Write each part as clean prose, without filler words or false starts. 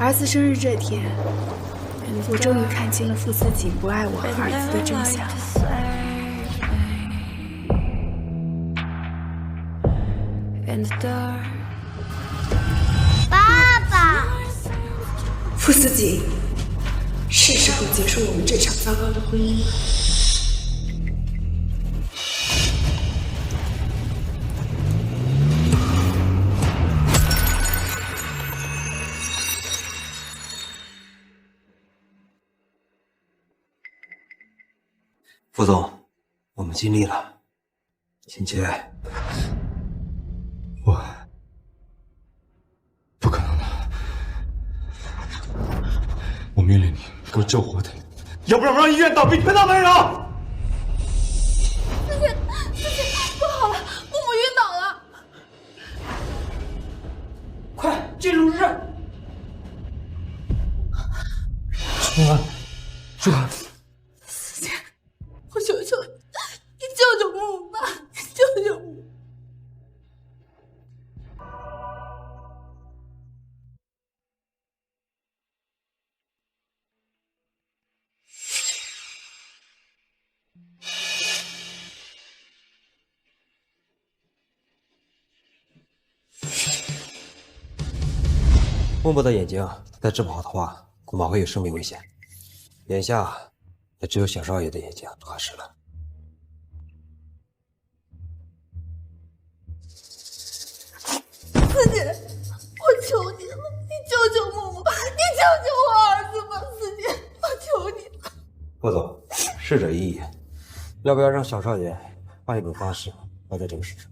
儿子生日这天，我终于看清了傅斯锦不爱我和儿子的真相。爸爸，傅斯锦，是时候结束我们这场糟糕的婚姻了。副总，我们尽力了。秦杰，我不可能的，我命令你给我救活他，要不然我让医院倒闭，全当没人了。思琪，不好了，木木晕倒了！快进入室！春安，春安，思琪，我求求你，你救救木木吧，你救救木木！木木的眼睛再治不好的话，恐怕会有生命危险。眼下也只有小少爷的眼睛合适了。思琪，我求你了，你救救木木，你救救我儿子吧，思琪，我求你了。副总，逝者已矣，要不要让小少爷换一种方式活在这个世上？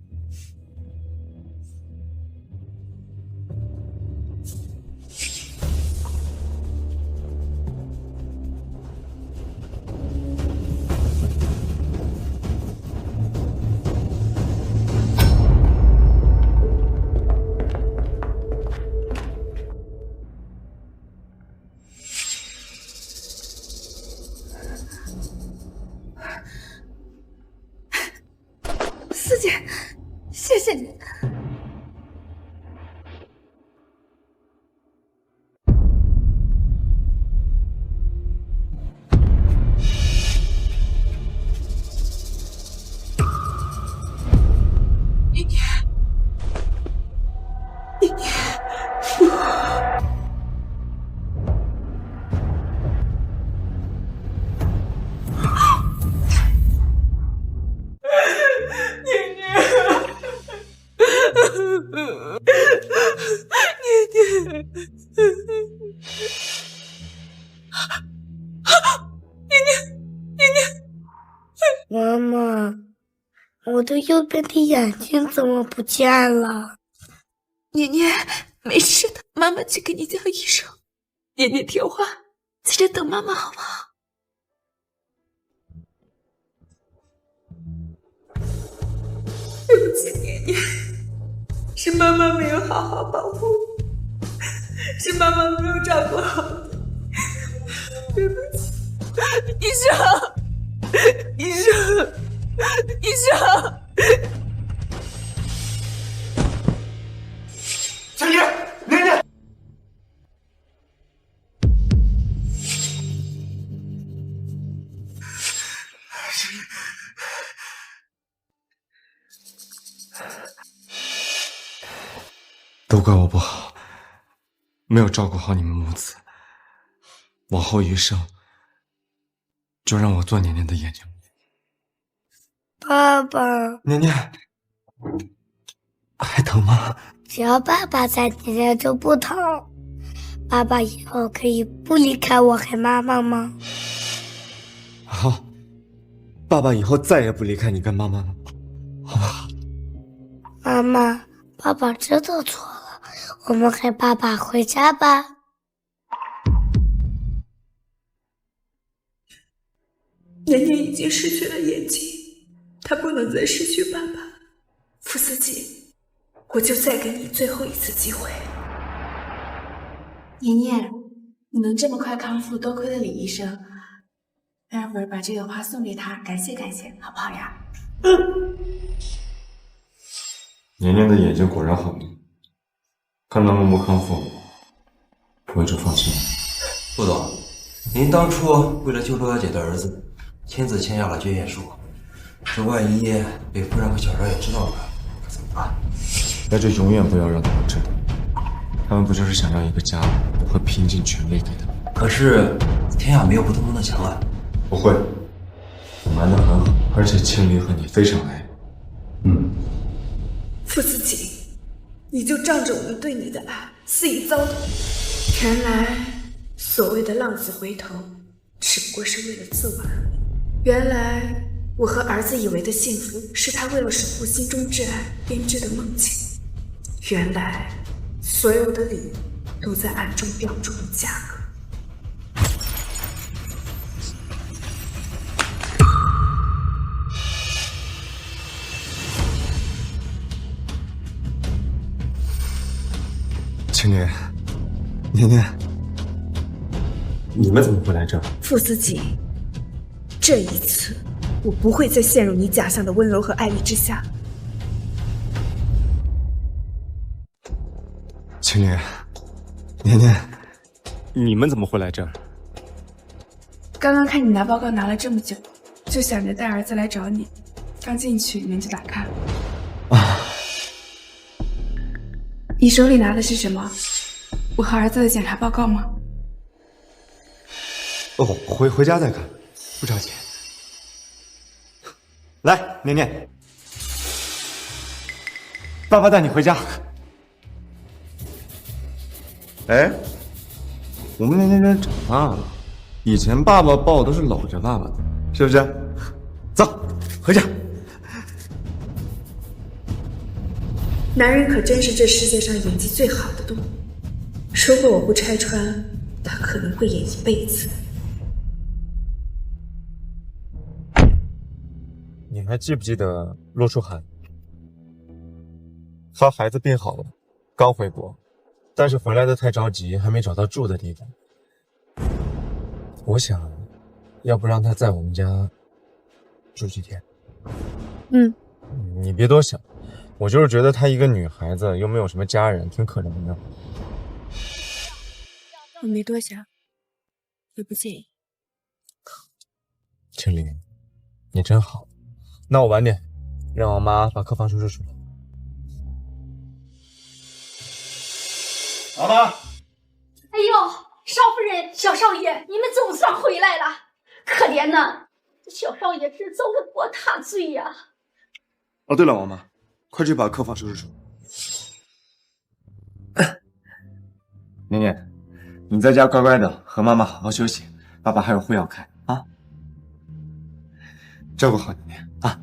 思琪，谢谢你。妈妈，我的右边的眼睛怎么不见了？年年，没事的，妈妈去给你叫医生。年年听话，在这等妈妈好不好？对不起，年年，是妈妈没有好好保护你，是妈妈没有照顾好你，对不起，医生，医生，医生。小爷，奶奶，都怪我不好，没有照顾好你们母子。往后余生，就让我做年年的眼睛。爸爸，年年，还疼吗？只要爸爸在，年年就不疼。爸爸以后可以不离开我和妈妈吗？好，爸爸以后再也不离开你跟妈妈了，好不好？妈妈，爸爸真的错了，我们和爸爸回家吧。年年已经失去了眼睛，他不能再失去爸爸。傅斯锦，我就再给你最后一次机会。年年，你能这么快康复，多亏了李医生。待会儿把这个花送给他，感谢感谢，好不好呀？年年的眼睛果然好了，看到木木康复，我我就放心了。副总，您当初为了救陆小姐的儿子，亲自签下了捐献书，这万一被夫人和小少爷知道了，可怎么办？那就永远不要让他们知道。他们不就是想要一个家，我会拼尽全力给他们。可是天下没有不透风的墙啊！不会，我瞒得很好，而且青离和你非常爱。傅自己，你就仗着我们对你的爱肆意糟蹋。原来所谓的浪子回头，只不过是为了自刎而已。原来我和儿子以为的幸福，是他为了守护心中挚爱编织的梦境。原来所有的礼物都在暗中标注了价格。青莲，年年，你们怎么会来这儿？傅思锦，这一次我不会再陷入你假象的温柔和爱意之下。青莲，年年，你们怎么会来这儿？刚刚看你拿报告拿了这么久，就想着带儿子来找你，刚进去门就打开了。你手里拿的是什么？我和儿子的检查报告吗？哦，回家再看，不着急。来，年年，爸爸带你回家。哎，我们年年长大了，以前爸爸抱都是搂着爸爸的，是不是？走，回家。男人可真是这世界上演技最好的动物。如果我不拆穿，他可能会演一辈子。你还记不记得骆书涵？他孩子病好了，刚回国，但是回来的太着急，还没找到住的地方。我想，要不让他在我们家住几天？你别多想，我就是觉得她一个女孩子，又没有什么家人，挺可怜的。我没多想，也不介意。青林，你真好。那我晚点，让我妈把客房收拾出来。妈妈，哎呦，少夫人、小少爷，你们总算回来了。可怜呐，这小少爷是遭了多大罪呀！哦，对了，王妈，快去把客房收拾出来。年年，你在家乖乖的，和妈妈好好休息。爸爸还有会要开啊，照顾好年年啊。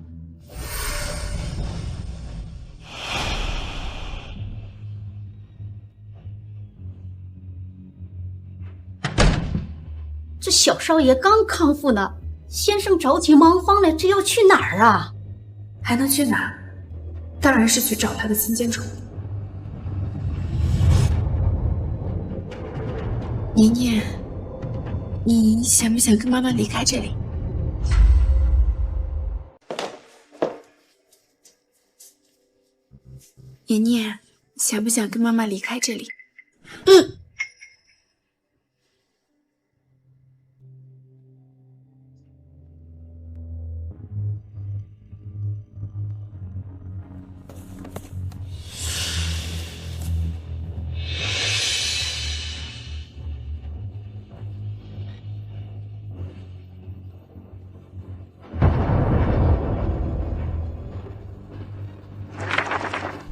这小少爷刚康复呢，先生着急忙慌了，这要去哪儿啊？还能去哪？当然是去找他的亲家宠物。年年，你想不想跟妈妈离开这里？年年，想不想跟妈妈离开这里？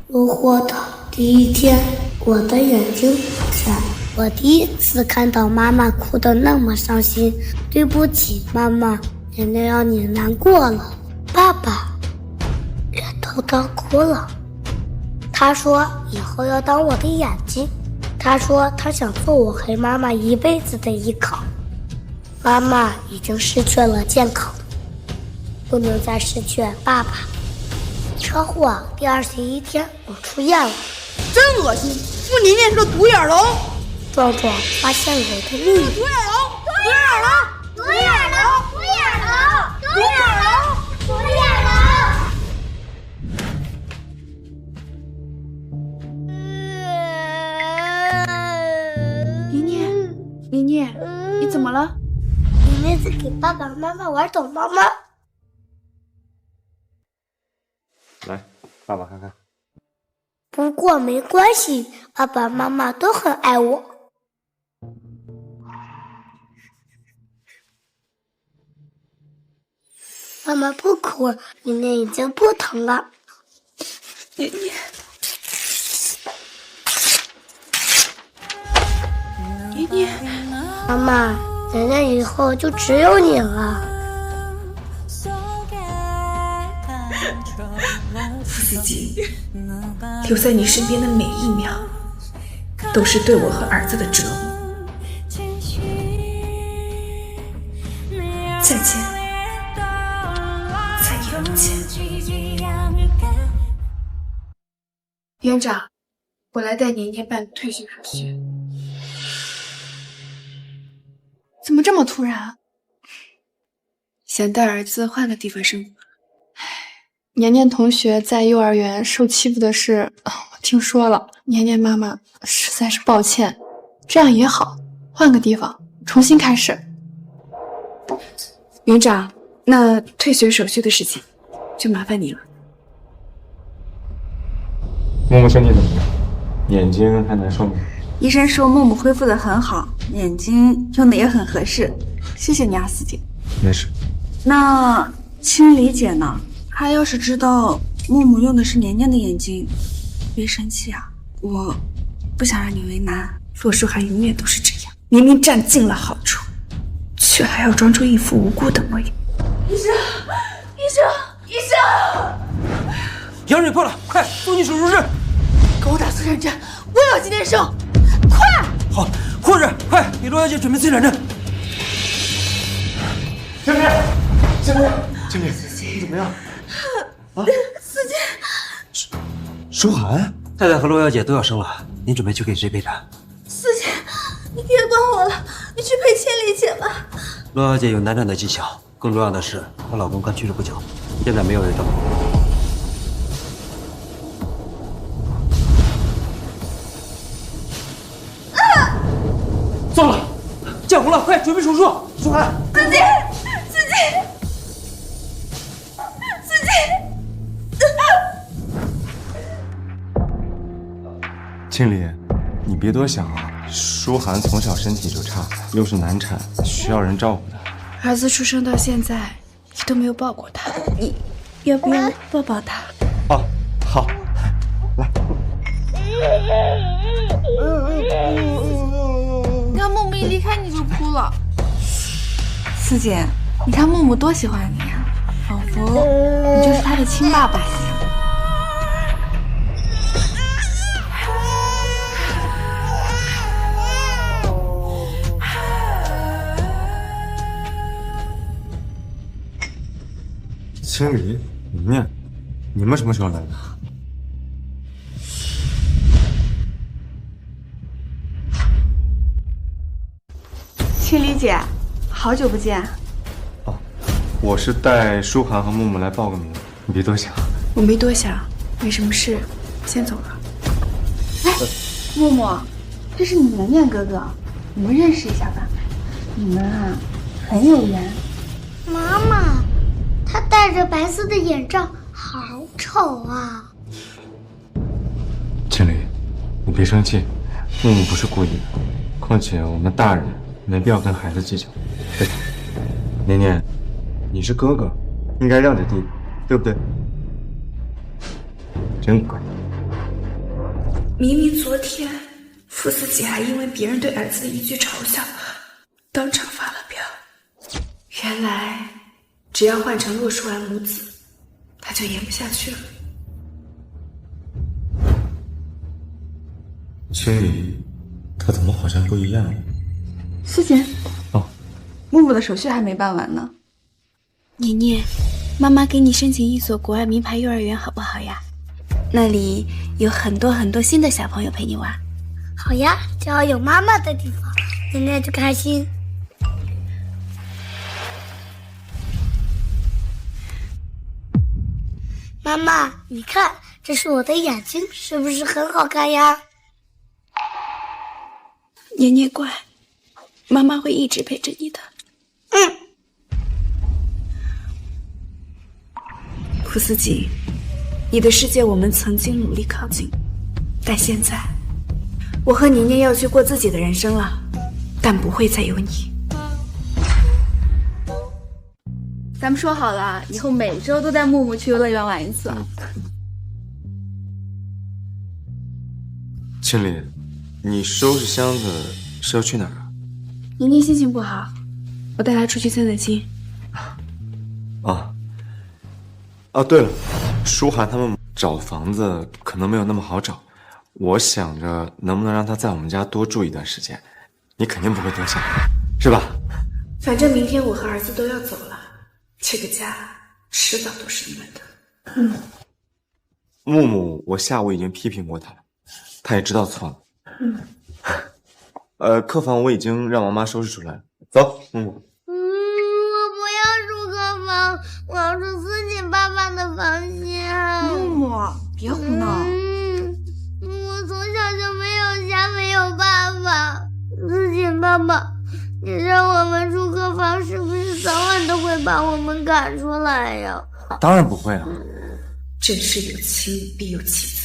入伙的第一天，我的眼睛在我第一次看到妈妈哭得那么伤心。对不起，妈妈，奶奶让你难过了。爸爸也偷偷哭了。他说以后要当我的眼睛。他说他想做我和妈妈一辈子的依靠。妈妈已经失去了健康，不能再失去爸爸。车祸第21天，我出院了。真恶心！傅年年是个独眼龙。壮壮发现了我的秘密。独眼龙！独眼龙！独眼龙！独眼龙！独眼龙！独眼龙！年年，妮妮，你怎么了？你妹子给爸爸妈妈玩躲猫猫。来，爸爸看看。不过没关系，爸爸妈妈都很爱我。妈妈不哭，妮妮已经不疼了。妮妮，妮妮，妈妈，奶奶以后就只有你了。傅斯锦，留在你身边的每一秒，都是对我和儿子的折磨。再见，再也不见。园长，我来带年年办退学手续。怎么这么突然？想带儿子换个地方生活。年年同学在幼儿园受欺负的事，我听说了。年年妈妈实在是抱歉，这样也好，换个地方，重新开始。园长，那退学手续的事情就麻烦你了。木木身体怎么样？眼睛还难受吗？医生说木木恢复得很好，眼睛用的也很合适。谢谢你啊，四姐。没事。那青梨姐呢？她要是知道木木用的是年年的眼睛，别生气啊！我不想让你为难。洛书涵永远都是这样，明明占尽了好处，却还要装出一副无辜的模样。医生，医生，医生！羊水破了，快送进手术室！给我打催产针，我也要今天生，快！好，护士，快给罗小姐准备催产针。经理，经理，你怎么样？啊，四姐，舒涵，太太和罗小姐都要生了，您准备去给谁陪产？四姐，你别管我了，你去陪千里姐吧。罗小姐有难产的迹象，更重要的是，她老公刚去世不久，现在没有人照顾。糟了，降红了，快准备手术！舒涵，四姐，四姐，四姐。经理，你别多想啊。舒涵从小身体就差，又是难产，需要人照顾的。儿子出生到现在，你都没有抱过他，你要不要抱抱他？哦，好，来。你看木木一离开你就哭了。四姐，你看木木多喜欢你呀，仿佛你就是他的亲爸爸一样。青梨、明念，你们什么时候来的？青梨姐，好久不见。哦，我是带舒涵和木木来报个名，你别多想。我没多想，没什么事，先走了。哎，木木，这是你年年哥哥，你们认识一下吧。你们啊，很有缘。妈妈，他戴着白色的眼罩，好丑啊！青梨，你别生气，木木不是故意的。况且我们大人没必要跟孩子计较。对，年年，你是哥哥，应该让着弟弟，对不对？真乖。明明昨天傅斯姐还因为别人对儿子的一句嘲笑，当场发了飙。原来只要换成洛书涵母子，他就演不下去了。青梨，他怎么好像不一样？四姐，哦，木木的手续还没办完呢。年年，妈妈给你申请一所国外名牌幼儿园好不好呀？那里有很多很多新的小朋友陪你玩。好呀，只要有妈妈的地方，奶奶就开心。妈妈，你看，这是我的眼睛，是不是很好看呀？年年乖，妈妈会一直陪着你的。蒲思锦，你的世界我们曾经努力靠近，但现在，我和宁宁要去过自己的人生了，但不会再有你。咱们说好了，以后每周都带木木去游乐园玩一次。千里，你收拾箱子是要去哪儿啊？宁宁心情不好，我带她出去散散心。对了，舒涵他们找房子可能没有那么好找，我想着能不能让他在我们家多住一段时间，你肯定不会多想，是吧？反正明天我和儿子都要走了，这个家迟早都是你们的。木木，我下午已经批评过他了，他也知道错了。客房我已经让王妈收拾出来了，走，木木。我不要住客房，我要住思锦爸爸的房间。木木，别胡闹。我从小就没有家，没有爸爸。思锦爸爸，你让我们住客房，是不是早晚都会把我们赶出来呀？当然不会了。正是有妻必有妻子。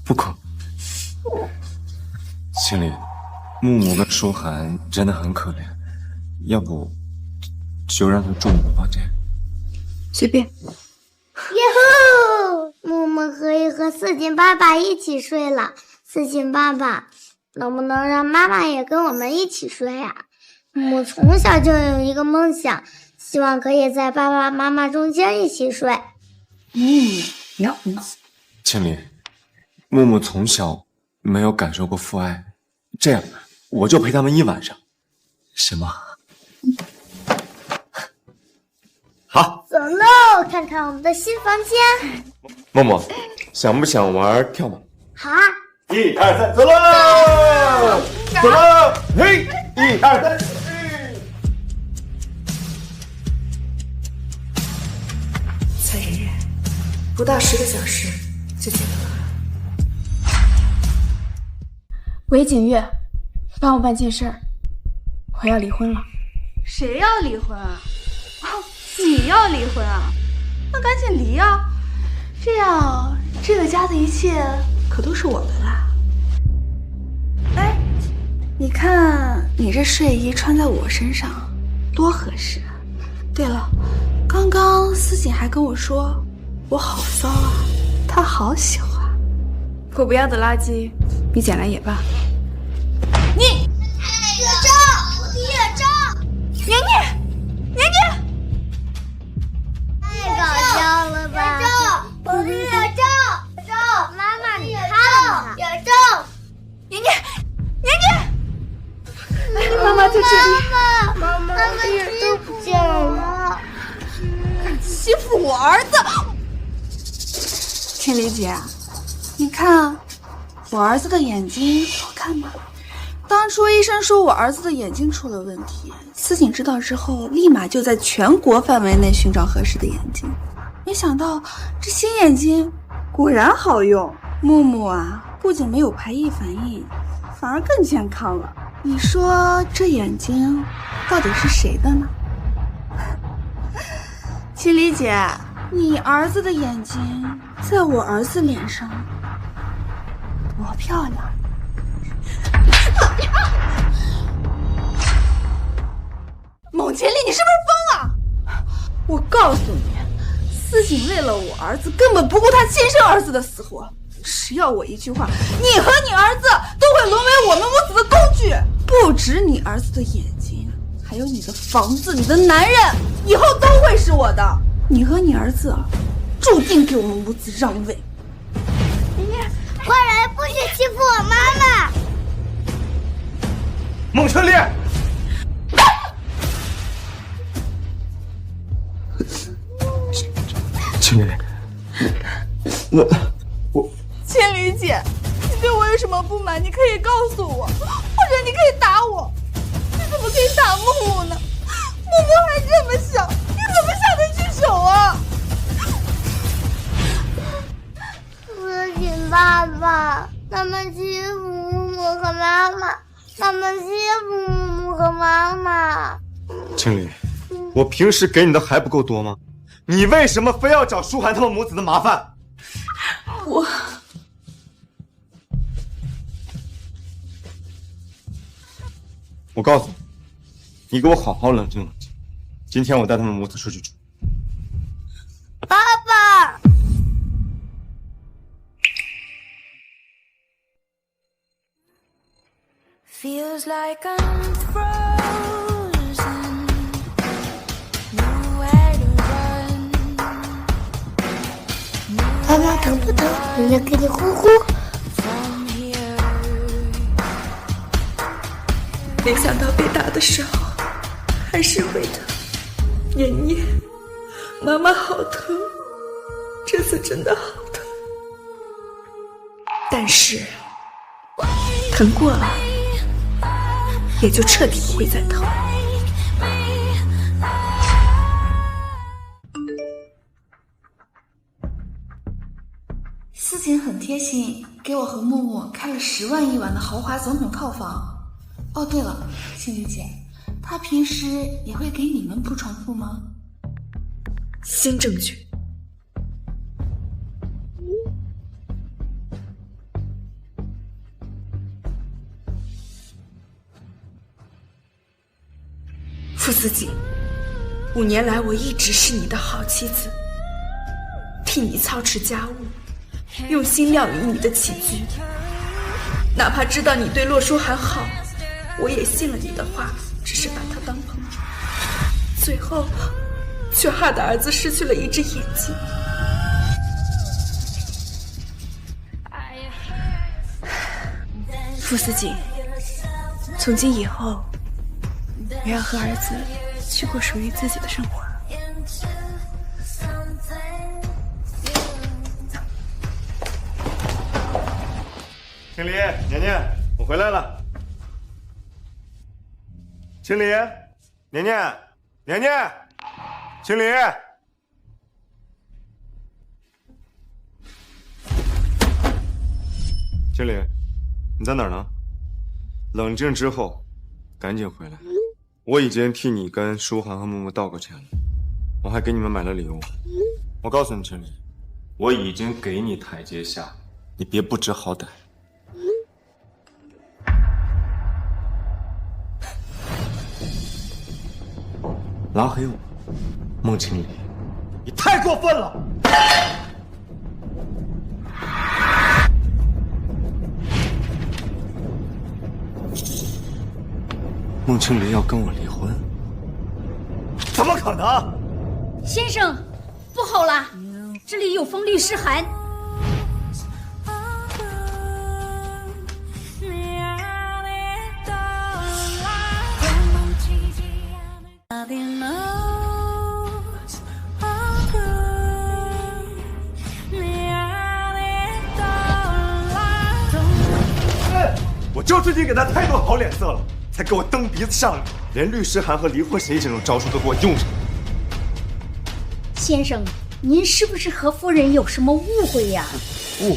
不哭。心里，木木跟舒涵真的很可怜，要不就让他住我们房间。随便。耶呼！木木可以和思锦爸爸一起睡了。思锦爸爸，能不能让妈妈也跟我们一起睡啊？木木从小就有一个梦想，希望可以在爸爸妈妈中间一起睡。不要胡闹。千里，木木从小没有感受过父爱，这样我就陪他们一晚上，行吗？好，走喽，看看我们的新房间。默默，想不想玩跳马？好啊！1、2、3，走喽！走喽！嘿，1、2、3。蔡妍妍，不到10个小时就结婚了。喂，景月，帮我办件事儿，我要离婚了。谁要离婚啊？你要离婚啊？那赶紧离啊！这样这个家的一切可都是我的啦。哎，你看你这睡衣穿在我身上多合适啊！对了，刚刚思锦还跟我说我好骚啊，她好喜欢。我不要的垃圾，你捡来也罢。你野照，我的野照，年年。太搞笑了吧！野照，我的野照，妈妈你看看，野照，年年，妈妈在这里。妈妈的野照不见了。欺负我儿子！千里姐，你看我儿子的眼睛好看吗？当初医生说我儿子的眼睛出了问题，思锦知道之后，立马就在全国范围内寻找合适的眼睛。没想到这新眼睛果然好用，木木啊，不仅没有排异反应，反而更健康了。你说这眼睛到底是谁的呢？千里姐，你儿子的眼睛在我儿子脸上多漂亮！孟千里，你是不是疯了？我告诉你，思锦为了我儿子，根本不顾他亲生儿子的死活。只要我一句话，你和你儿子都会沦为我们母子的工具。不止你儿子的眼睛，还有你的房子、你的男人，以后都会是我的。你和你儿子注定给我们母子让位。坏人不许欺负我妈妈！孟春丽，千里，我千里姐，你对我有什么不满？你可以告诉我，或者你可以打我。你怎么可以打木木呢？木木还这么小，你怎么下得去手啊？思锦爸爸，他们欺负木木和妈妈，他们欺负木木我和妈妈。青离，我平时给你的还不够多吗？你为什么非要找舒涵他们母子的麻烦？我告诉你，你给我好好冷静冷静。今天我带他们母子出去住。爸爸， Feels like I'm frozen, nowhere to run. 爸爸疼不疼？人家给你呼呼。 From here, 没想到被打的时候还是会疼。年年，妈妈好疼，这次真的好疼。但是疼过了，也就彻底不会再疼。思锦很贴心，给我和木木开了10万1晚的豪华总统套房。哦，对了，心理姐，她平时也会给你们铺床铺吗？新证据。傅思锦，5年来我一直是你的好妻子，替你操持家务，用心料理你的起居。哪怕知道你对洛书涵好，我也信了你的话，只是把他当朋友，最后却害得儿子失去了一只眼睛。傅思锦，从今以后，我要和儿子去过属于自己的生活。青离，年年，我回来了。青离，年年，年年，青离。青离，你在哪儿呢？冷静之后，赶紧回来。我已经替你跟舒涵和木木道过歉了，我还给你们买了礼物。我告诉你，青离，我已经给你台阶下，你别不知好歹。拉黑我，孟青离，你太过分了！孟青离要跟我离婚？怎么可能？先生，不好啦，这里有封律师函。我就最近给他太多好脸色了，才给我蹬鼻子上脸，连律师函和离婚协议这种招数都给我用上。先生，您是不是和夫人有什么误会呀？误？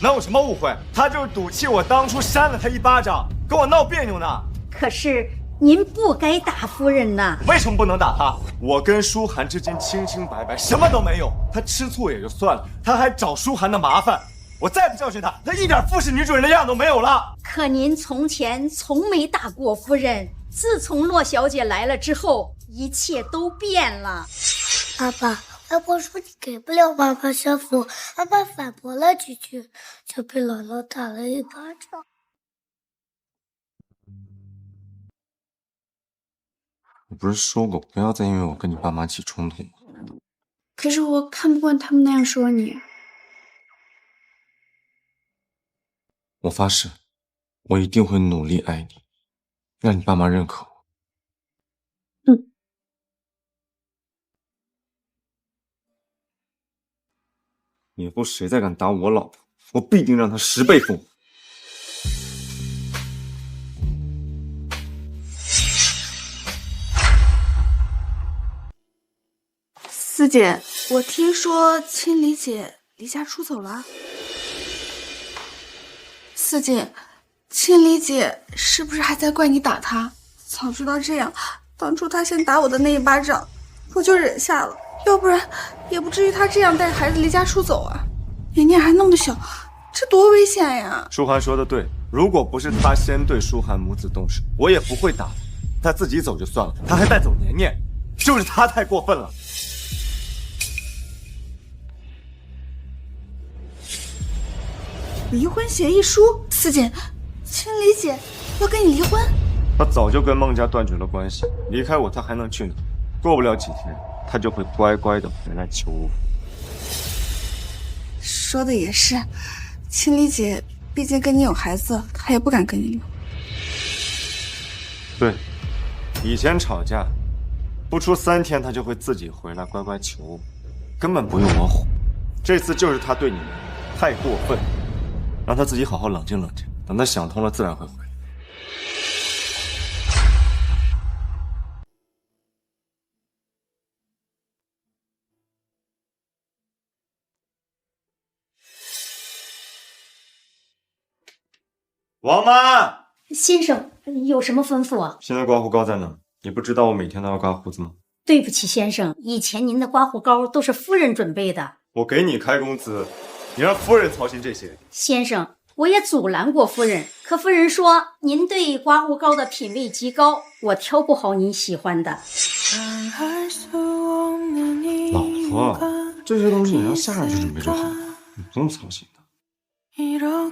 哪有什么误会？他就是赌气我当初扇了他一巴掌，跟我闹别扭呢。可是您不该打夫人呐。为什么不能打他？我跟舒涵之间清清白白，什么都没有。他吃醋也就算了，他还找舒涵的麻烦。我再不教训他，他一点服侍女主人的样都没有了。可您从前从没打过夫人，自从洛小姐来了之后，一切都变了。爸爸，外婆说你给不了爸爸幸福，爸爸反驳了几句，就被姥姥打了一巴掌。我不是说过不要再因为我跟你爸妈起冲突吗？可是我看不惯他们那样说你。我发誓，我一定会努力爱你，让你爸妈认可我。以后谁再敢打我老婆，我必定让他10倍奉还。思姐，我听说青离姐离家出走了。思姐，青离姐是不是还在怪你打她？早知道这样，当初他先打我的那一巴掌，我就忍下了，要不然也不至于他这样带着孩子离家出走啊。年年还那么小，这多危险呀！舒涵说的对，如果不是他先对舒涵母子动手，我也不会打他。他自己走就算了，他还带走年年，就是他太过分了。离婚协议书，思锦，青离姐要跟你离婚？他早就跟孟家断绝了关系，离开我他还能去哪？过不了几天，他就会乖乖的回来求我。说的也是，青离姐毕竟跟你有孩子，她也不敢跟你离。对，以前吵架，不出3天他就会自己回来乖乖求我，根本不用我哄。这次就是他对你们太过分，让他自己好好冷静冷静，等他想通了自然会回来。王妈，先生，有什么吩咐啊？现在刮胡膏在哪？你不知道我每天都要刮胡子吗？对不起，先生，以前您的刮胡膏都是夫人准备的。我给你开工资，你让夫人操心这些？先生，我也阻拦过夫人，可夫人说您对刮胡膏的品味极高，我挑不好您喜欢的。老婆，这些东西你让下人去准备就好了，你不用操心的。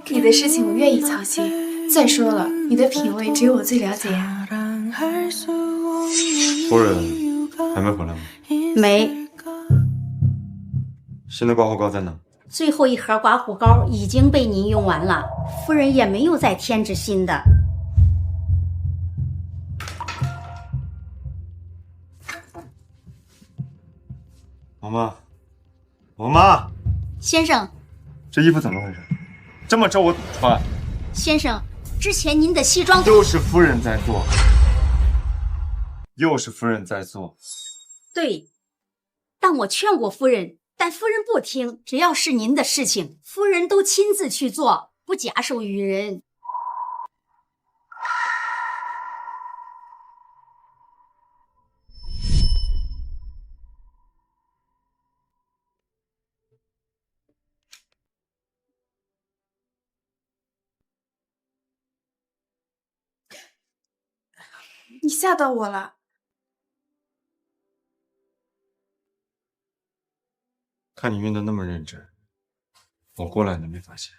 你的事情我愿意操心。再说了，你的品味只有我最了解呀。夫人还没回来吗？没，新的刮胡膏在哪？最后一盒刮胡膏已经被您用完了，夫人也没有再添置新的。王妈，王妈，先生，这衣服怎么回事？这么皱我怎么穿？先生，之前您的西装又是夫人在做，又是夫人在做。对，但我劝过夫人，但夫人不听。只要是您的事情，夫人都亲自去做，不假手于人。你吓到我了。看你运的那么认真，我过来都没发现。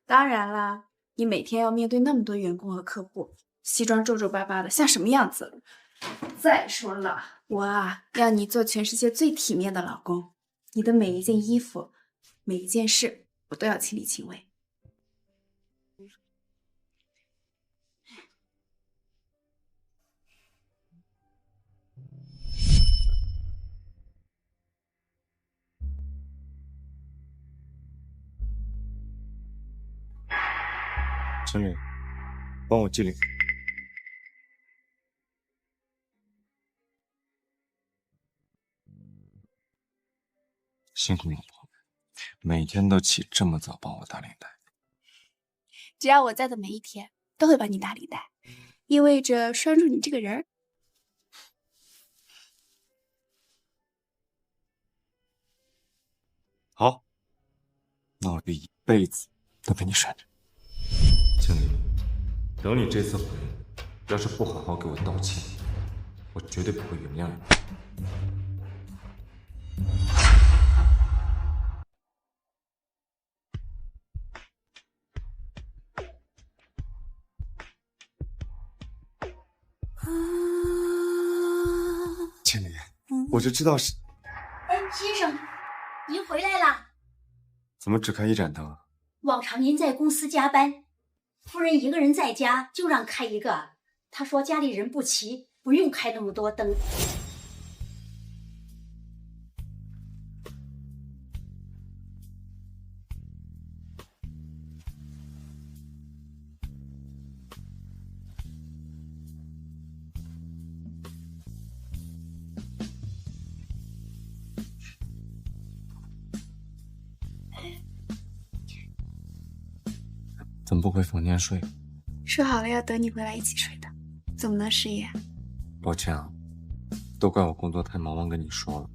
当然啦，你每天要面对那么多员工和客户，西装皱皱巴巴的，像什么样子？再说了，我啊，要你做全世界最体面的老公，你的每一件衣服，每一件事，我都要亲力亲为。陈磊，帮我记领。辛苦老婆，每天都起这么早帮我打领带。只要我在的每一天，都会帮你打领带，意味着拴住你这个人儿。好，那我就一辈子都被你拴着。经理，等你这次回来，要是不好好给我道歉，我绝对不会原谅你。经理，我就知道是……哎，先生，您回来啦？怎么只开一盏灯啊？往常您在公司加班，夫人一个人在家就让开一个。她说家里人不齐，不用开那么多灯。怎么不回房间睡？说好了要等你回来一起睡的，怎么能失忆啊？抱歉啊，都怪我工作太忙，忘跟你说了。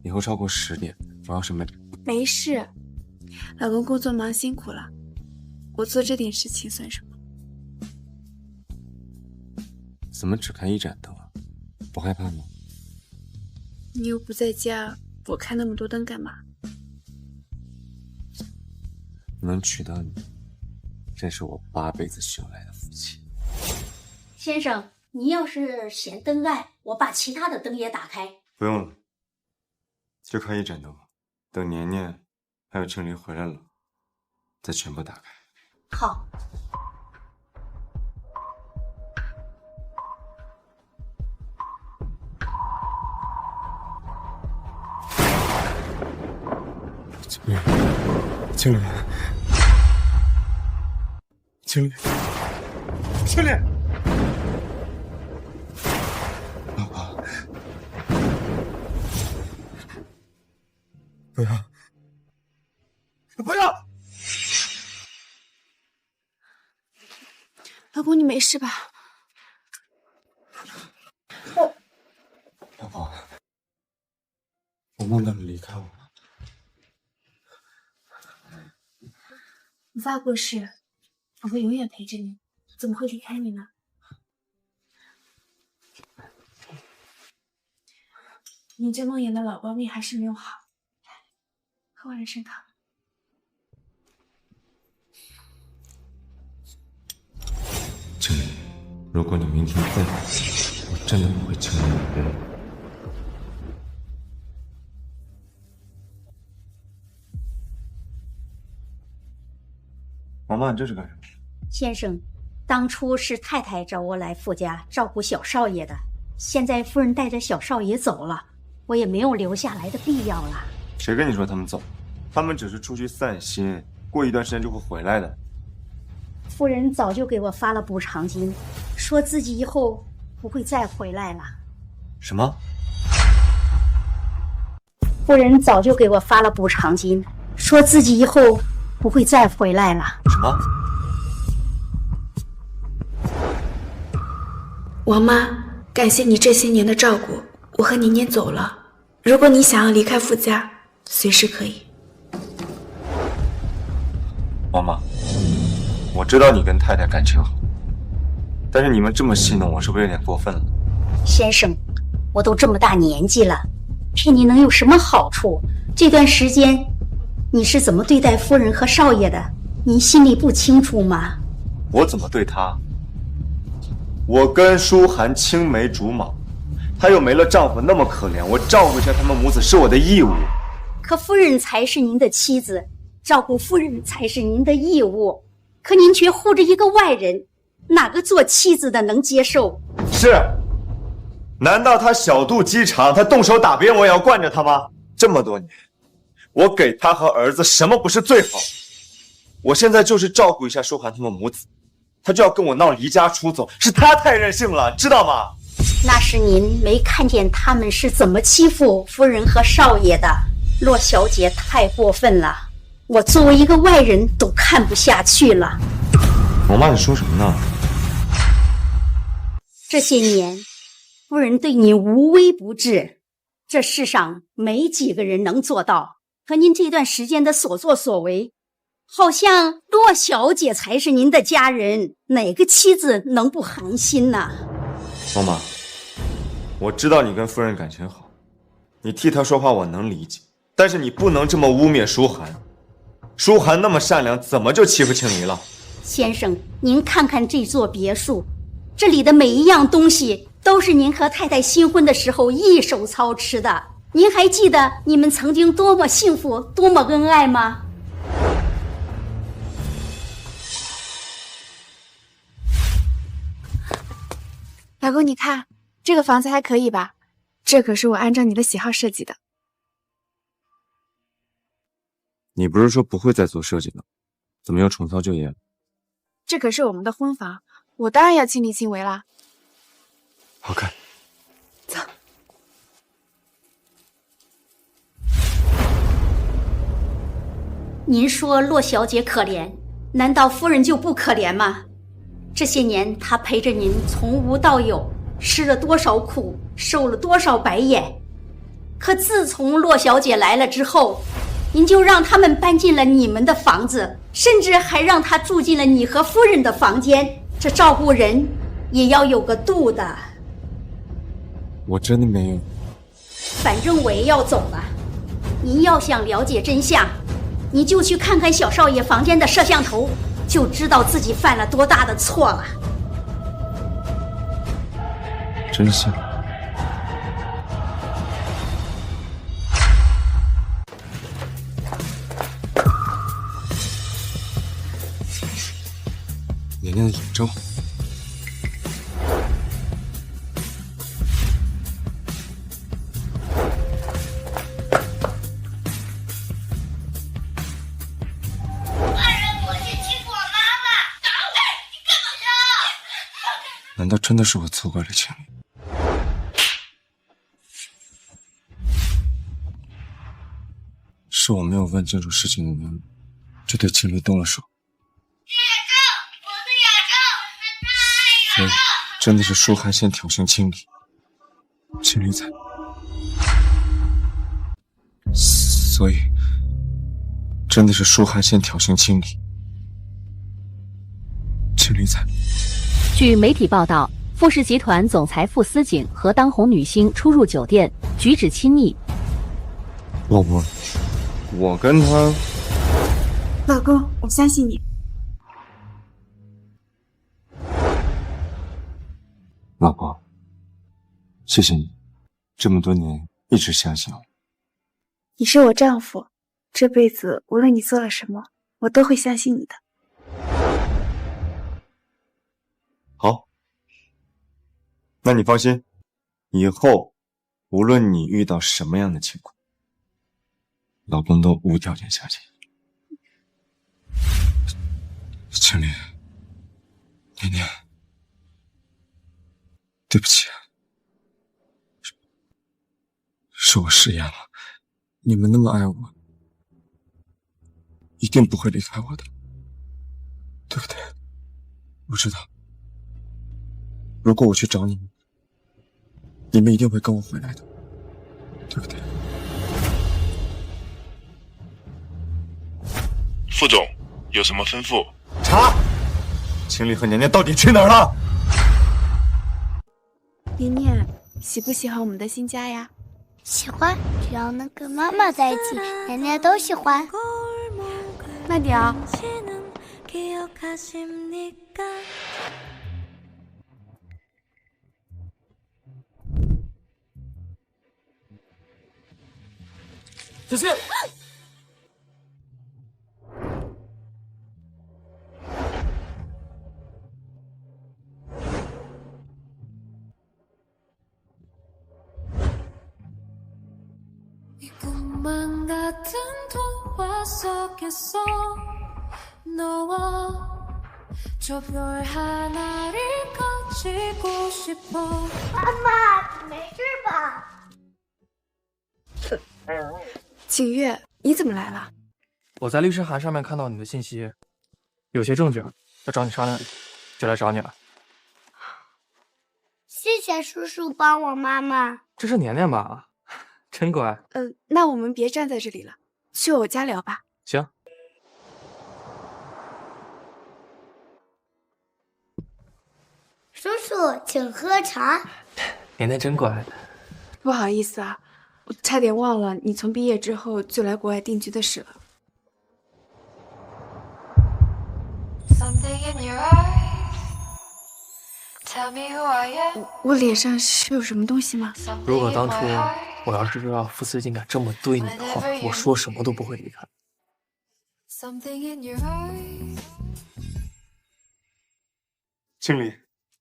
以后超过10点，我要是没事，老公工作忙辛苦了，我做这点事情算什么？怎么只开一盏灯啊？不害怕吗？你又不在家，我开那么多灯干嘛？能娶到你，真是我8辈子修来的福气。先生，你要是嫌灯暗，我把其他的灯也打开。不用了，就开一盏灯，等年年还有青林回来了，再全部打开。好。青林，青林，青林，老婆，不要，不要！老公，你没事吧？老婆，我梦到你离开我了。你爸过世，我会永远陪着你，怎么会离开你呢？你这梦魇的老胞命还是没有好，喝我人参汤。青林，如果你明天再来，我真的不会轻易原谅你。王妈，你这是干什么？先生，当初是太太找我来傅家照顾小少爷的，现在夫人带着小少爷走了，我也没有留下来的必要了。谁跟你说他们走？他们只是出去散心，过一段时间就会回来的。夫人早就给我发了补偿金，说自己以后不会再回来了。什么？夫人早就给我发了补偿金，说自己以后不会再回来了。什么？王妈，感谢你这些年的照顾，我和年年走了。如果你想要离开傅家，随时可以。王妈，我知道你跟太太感情好，但是你们这么戏弄我，是不是有点过分了？先生，我都这么大年纪了，骗你能有什么好处？这段时间你是怎么对待夫人和少爷的，您心里不清楚吗？我怎么对她？我跟舒涵青梅竹马，她又没了丈夫，那么可怜，我照顾一下他们母子是我的义务。可夫人才是您的妻子，照顾夫人才是您的义务，可您却护着一个外人，哪个做妻子的能接受？是，难道她小肚鸡肠，她动手打别人，我也要惯着她吗？这么多年，我给她和儿子什么不是最好？我现在就是照顾一下舒涵他们母子，她就要跟我闹离家出走，是她太任性了，知道吗？那是您没看见他们是怎么欺负夫人和少爷的。洛小姐太过分了，我作为一个外人都看不下去了。王妈，你说什么呢？这些年，夫人对你无微不至，这世上没几个人能做到。可您这段时间的所作所为，好像洛小姐才是您的家人，哪个妻子能不寒心呢？王妈，我知道你跟夫人感情好，你替她说话我能理解，但是你不能这么污蔑舒涵。舒涵那么善良，怎么就欺负青离了？先生，您看看这座别墅，这里的每一样东西都是您和太太新婚的时候一手操持的。您还记得你们曾经多么幸福，多么恩爱吗？老公，你看这个房子还可以吧？这可是我按照你的喜好设计的。你不是说不会再做设计了，怎么又重操旧业了？这可是我们的婚房，我当然要亲力亲为啦。好看。走。您说洛小姐可怜，难道夫人就不可怜吗？这些年他陪着您从无到有，吃了多少苦，受了多少白眼。可自从骆小姐来了之后，您就让他们搬进了你们的房子，甚至还让他住进了你和夫人的房间。这照顾人也要有个度的。我真的没有。反正我也要走了，您要想了解真相，你就去看看小少爷房间的摄像头，就知道自己犯了多大的错了。真相。年年的眼周。难道真的是我错怪了青离？是我没有问清楚事情的原委，就对青离动了手。所以真的是舒涵先挑衅青离，青离才……所以真的是舒涵先挑衅青离，青离才……据媒体报道，富士集团总裁傅斯景和当红女星出入酒店，举止亲密。老婆，我跟他……老公，我相信你。老婆，谢谢你，这么多年一直相信我。你是我丈夫，这辈子无论你做了什么，我都会相信你的。好，那你放心，以后无论你遇到什么样的情况，老公都无条件相信。青离，年年，对不起，是我食言了。你们那么爱我，一定不会离开我的，对不对？我知道，如果我去找你们，你们一定会跟我回来的，对不对？副总有什么吩咐？查，青离和年年到底去哪儿了？年年，喜不喜欢我们的新家呀？喜欢，只要能跟妈妈在一起，年年都喜欢。慢点啊！小心！妈妈，你没事吧？景月，你怎么来了？我在律师函上面看到你的信息，有些证据要找你商量，就来找你了。谢谢叔叔帮我妈妈。这是年年吧？真乖。那我们别站在这里了，去我家聊吧。行。叔叔，请喝茶。年年真乖。不好意思啊，我差点忘了你从毕业之后就来国外定居的事了。我脸上是有什么东西吗？如果当初我要是知道傅斯景敢这么对你的话，我说什么都不会离开。青离，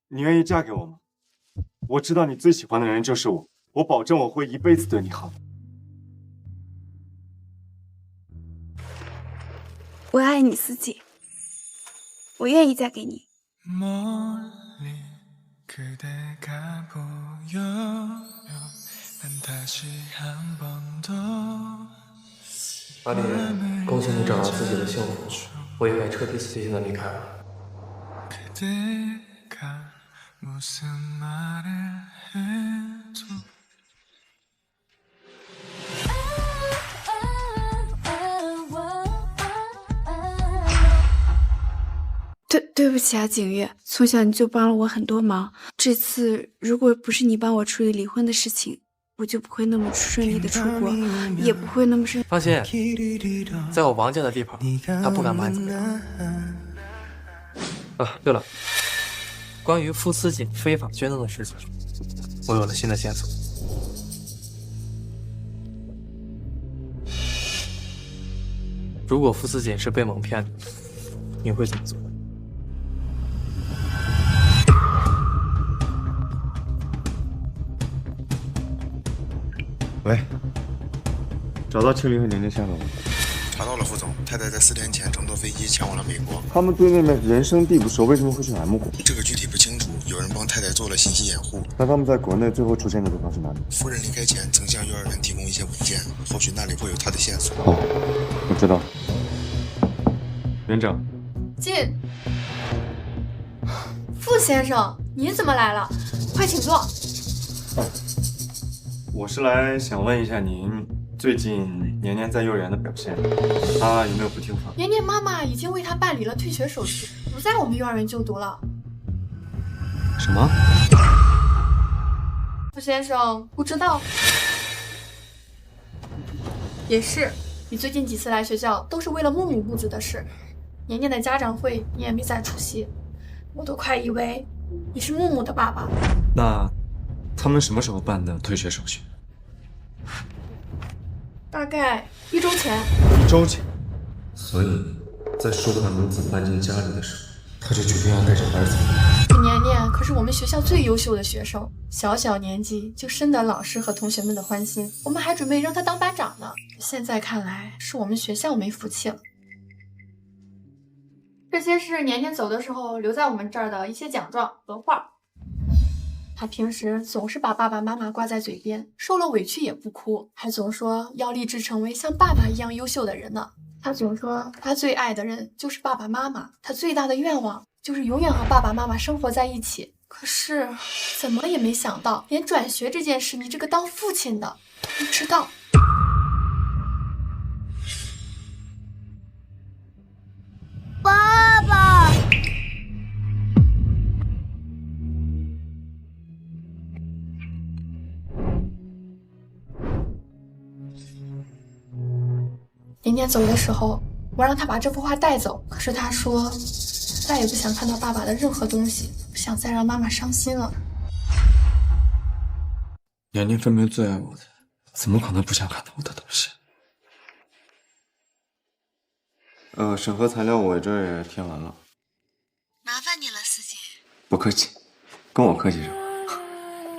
你愿意嫁给我吗？我知道你最喜欢的人就是我，我保证我会一辈子对你好。我爱你，思景，我愿意嫁给你。阿离，恭喜你找到自己的幸福，我也该彻底死心的离开了。对不起啊，景月，从小你就帮了我很多忙。这次如果不是你帮我处理离婚的事情，我就不会那么顺利的出国，也不会那么顺。放心，在我王家的地盘，他不敢把你怎么样。啊，对了，关于傅思锦非法捐赠的事情，我有了新的线索。如果傅思锦是被蒙骗的，你会怎么做？喂，找到秋林和年年下落吗？查到了，副总，太太在4天前乘坐飞机前往了美国。他们对那边人生地不熟，为什么会去 M 国？这个具体不清楚，有人帮太太做了信息掩护。那他们在国内最后出现的地方是哪里？夫人离开前曾向幼儿园提供一些文件，或许那里会有她的线索。哦，我知道。园长，进。傅先生，您怎么来了？快请坐。我是来想问一下您最近年年在幼儿园的表现，她有没有不听话？年年妈妈已经为她办理了退学手续，不在我们幼儿园就读了。什么？傅先生不知道？也是，你最近几次来学校都是为了木木母子的事，年年的家长会你也没再出席，我都快以为你是木木的爸爸。那他们什么时候办的退学手续？大概1周前。1周前。所以，在舒缓母子搬进家里的时候，他就决定要带着儿子。年年可是我们学校最优秀的学生，小年纪就深得老师和同学们的欢心，我们还准备让他当班长呢。现在看来是我们学校没福气了。这些是年年走的时候留在我们这儿的一些奖状和画。他平时总是把爸爸妈妈挂在嘴边，受了委屈也不哭，还总说要立志成为像爸爸一样优秀的人呢。他总说他最爱的人就是爸爸妈妈，他最大的愿望就是永远和爸爸妈妈生活在一起。可是怎么也没想到，连转学这件事，你这个当父亲的都不知道。爸爸，年年走的时候，我让他把这幅画带走，可是他说再也不想看到爸爸的任何东西，不想再让妈妈伤心了。年年分明最爱我的，怎么可能不想看到我的东西？审核材料我这儿也填完了。麻烦你了，思锦。不客气，跟我客气什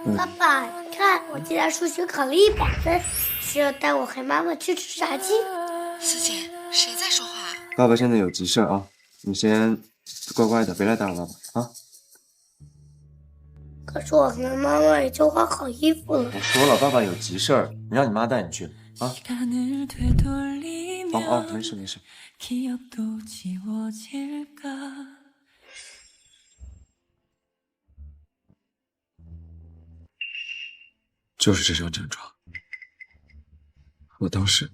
么？爸爸，你看我今天数学考了100分，是要带我和妈妈去吃炸鸡。思锦，谁在说话？爸爸现在有急事啊，你先乖乖的，别来打扰爸爸啊。可是我和妈妈已经换好衣服了。我说了，爸爸有急事儿，你让你妈带你去啊。哦，没事没事。就是这张奖状，我当时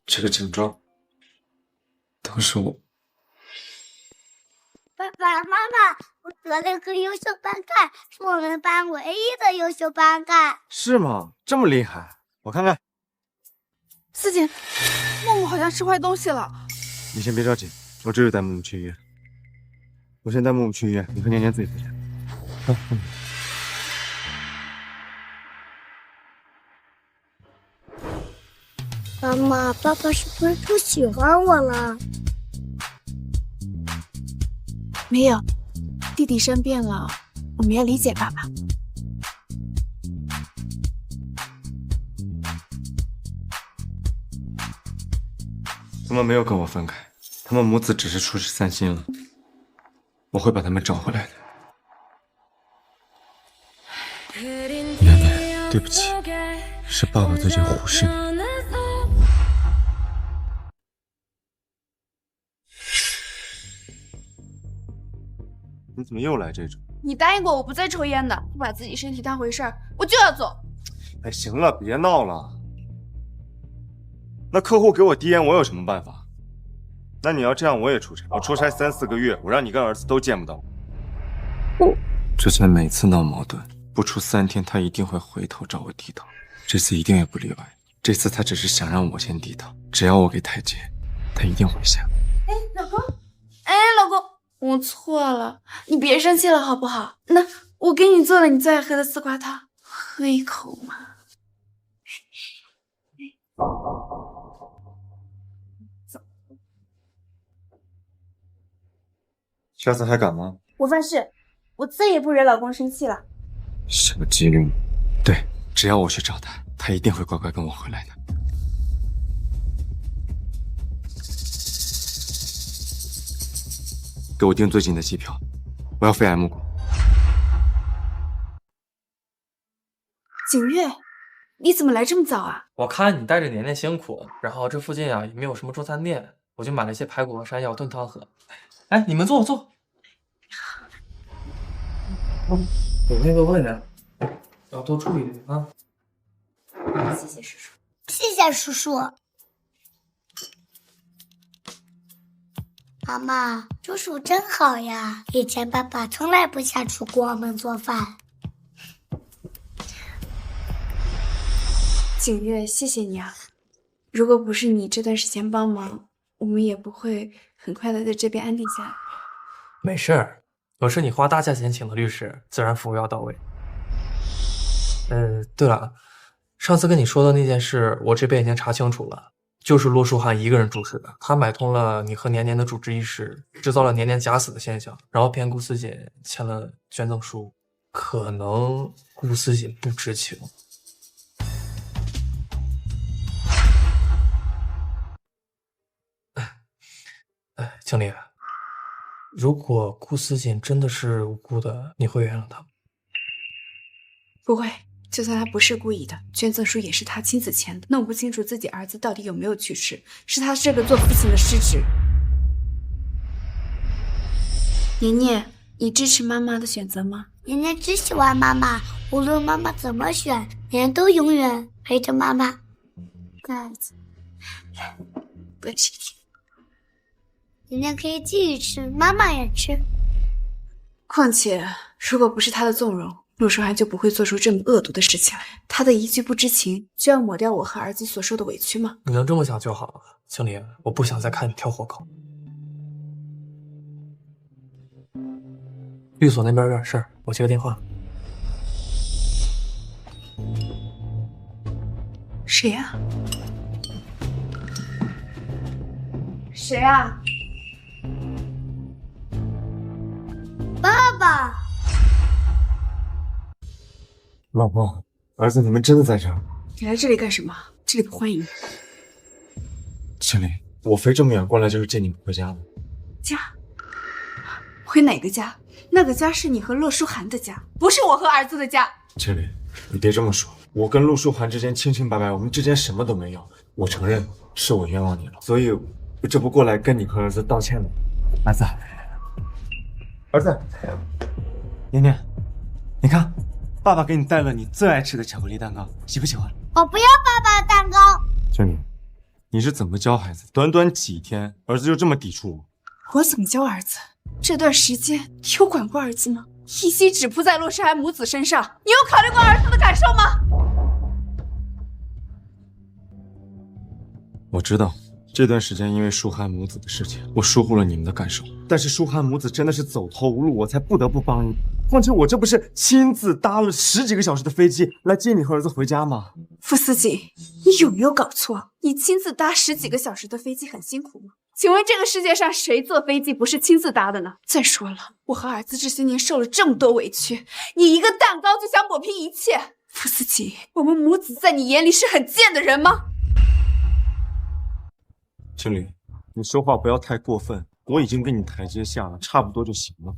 这个奖状，当时我。爸爸妈妈，我得了个优秀班干，是我们班唯一的优秀班干。是吗？这么厉害？我看看。思锦，木木好像吃坏东西了。你先别着急，我这就带木木去医院。我先带木木去医院，你和年年自己回家。啊，妈妈，爸爸是不是不喜欢我了？没有，弟弟生病了，我们要理解爸爸。他们没有跟我分开，他们母子只是出去散心了。我会把他们找回来的。奶奶，对不起，是爸爸最近忽视你。你怎么又来这种？你答应过我不再抽烟的，不把自己身体当回事儿，我就要走。哎，行了，别闹了。那客户给我递烟，我有什么办法？那你要这样，我也出差。我出差3、4个月，我让你跟儿子都见不到我。之前每次闹矛盾，不出3天，他一定会回头找我低头。这次一定也不例外。这次他只是想让我先低头，只要我给台阶，他一定会下。哎，老公，老公，我错了，你别生气了好不好？那我给你做了你最爱喝的丝瓜汤，喝一口嘛。走。下次还敢吗？我发誓，我再也不惹老公生气了。什么机灵？对，只要我去找他，他一定会乖乖跟我回来的。给我订最近的机票，我要飞 M 国。景月，你怎么来这么早啊？我看你带着年年辛苦，然后这附近啊也没有什么中餐店，我就买了一些排骨和山药炖汤喝。哎，你们坐。有那个问的，要多注意点啊。谢谢叔叔。谢谢叔叔。妈妈，叔叔真好呀！以前爸爸从来不下厨给我们做饭。景月，谢谢你啊！如果不是你这段时间帮忙，我们也不会很快的在这边安定下来。没事儿，我是你花大价钱请的律师，自然服务要到位。对了，上次跟你说的那件事，我这边已经查清楚了。就是骆书涵一个人主使的，他买通了你和年年的主治医师，制造了年年假死的现象，然后骗顾思锦签了捐赠书，可能顾思锦不知情。经理，如果顾思锦真的是无辜的，你会原谅他吗？不会。就算他不是故意的，捐赠书也是他亲自签的，弄不清楚自己儿子到底有没有去世，是他这个做父亲的失职。年年，你支持妈妈的选择吗？年年只喜欢妈妈，无论妈妈怎么选，年年都永远陪着妈妈。乖儿子，多吃一点。年年可以继续吃，妈妈也吃。况且，如果不是他的纵容，骆书涵就不会做出这么恶毒的事情来。他的一句不知情，就要抹掉我和儿子所受的委屈吗？你能这么想就好。经理，我不想再看你挑活口。律所那边有点事儿，我接个电话。谁呀？谁啊？爸爸。老婆，儿子，你们真的在这儿？你来这里干什么？这里不欢迎。经理，我飞这么远过来就是接你们回家的。家？回哪个家？那个家是你和骆书涵的家，不是我和儿子的家。经理，你别这么说，我跟陆书涵之间清清白白，我们之间什么都没有。我承认是我冤枉你了，所以我这不过来跟你和儿子道歉了。儿子，年年，你看。爸爸给你带了你最爱吃的巧克力蛋糕，喜不喜欢？我不要爸爸的蛋糕。经理，你是怎么教孩子？短短几天，儿子就这么抵触我？我怎么教儿子？这段时间你有管过儿子吗？一心只扑在骆书涵母子身上，你有考虑过儿子的感受吗？我知道这段时间因为书涵母子的事情，我疏忽了你们的感受。但是书涵母子真的是走投无路，我才不得不帮你。况且我这不是亲自搭了10几个小时的飞机来接你和儿子回家吗？傅思锦，你有没有搞错？你亲自搭10几个小时的飞机很辛苦吗？请问这个世界上谁坐飞机不是亲自搭的呢？再说了，我和儿子这些年受了这么多委屈，你一个蛋糕就想抹平一切？傅思锦，我们母子在你眼里是很贱的人吗？经理，你说话不要太过分，我已经给你台阶下了，差不多就行了。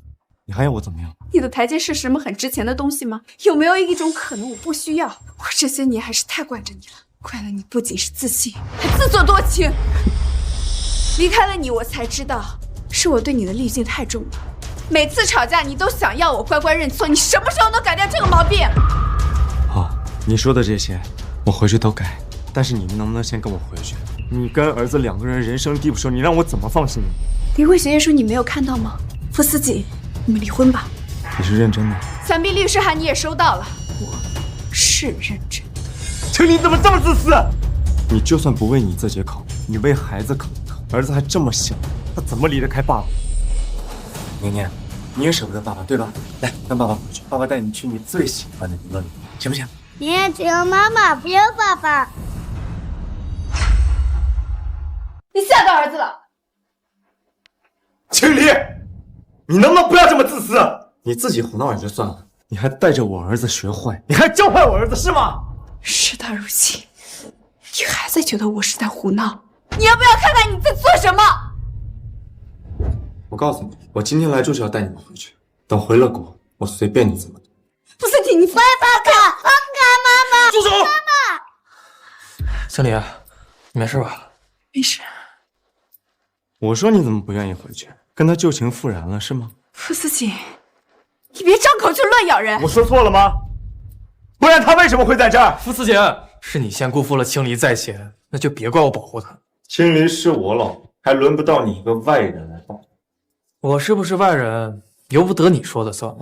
你还要我怎么样？你的台阶是什么很值钱的东西吗？有没有一种可能我不需要？我这些年还是太惯着你了，惯了你不仅是自信，还自作多情。离开了你，我才知道是我对你的滤镜太重了。每次吵架你都想要我乖乖认错，你什么时候能改掉这个毛病？好，你说的这些，我回去都改。但是你们能不能先跟我回去？你跟儿子2个人人生地不熟，你让我怎么放心？离婚协议书你没有看到吗？傅司警，你们离婚吧。你是认真的？想必律师函你也收到了。我是认真。青离怎么这么自私？你就算不为你自己考虑，你为孩子考虑考虑。儿子还这么小，他怎么离得开爸爸？年年，你也舍不得爸爸对吧？来，跟爸爸回去，爸爸带你去你最喜欢的娱乐里，行不行？年年只要妈妈，不要爸爸。你吓到儿子了。青离，你能不能不要这么自私？你自己胡闹也就算了，你还带着我儿子学坏，你还教坏我儿子是吗？事到如今，你还在觉得我是在胡闹？你要不要看看你在做什么？我告诉你，我今天来就是要带你们回去，等回了国，我随便你怎么。傅司警，你放开妈妈！住手！妈妈，青离，你没事吧？没事。我说你怎么不愿意回去？跟他旧情复燃了是吗？傅司警，你别张口就乱咬人。我说错了吗？不然他为什么会在这儿？傅司警，是你先辜负了青离在前，那就别怪我保护他。青离是我老婆，还轮不到你一个外人来保护。我是不是外人，由不得你说的算。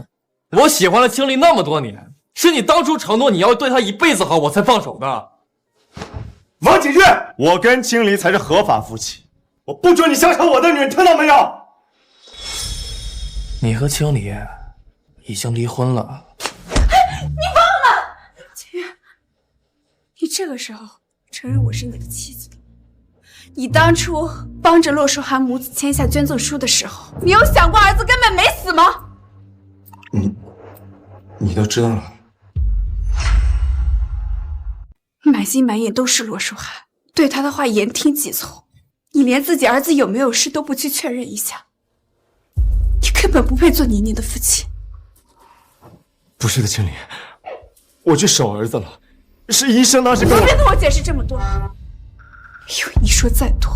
我喜欢了青离那么多年，是你当初承诺你要对他一辈子好，我才放手的。王景月，我跟青离才是合法夫妻，我不准你相伤我的女人，听到没有？你和青离已经离婚了。你忘了？景月，你这个时候承认我是你的妻子了。你当初帮着骆书涵母子签下捐赠书的时候，你有想过儿子根本没死吗？你都知道了。满心满眼都是骆书涵，对他的话言听计从，你连自己儿子有没有事都不去确认一下，你根本不配做年年的父亲。不是的，青离，我去守儿子了，是医生当时跟我。别跟我解释这么多，因为你说再多，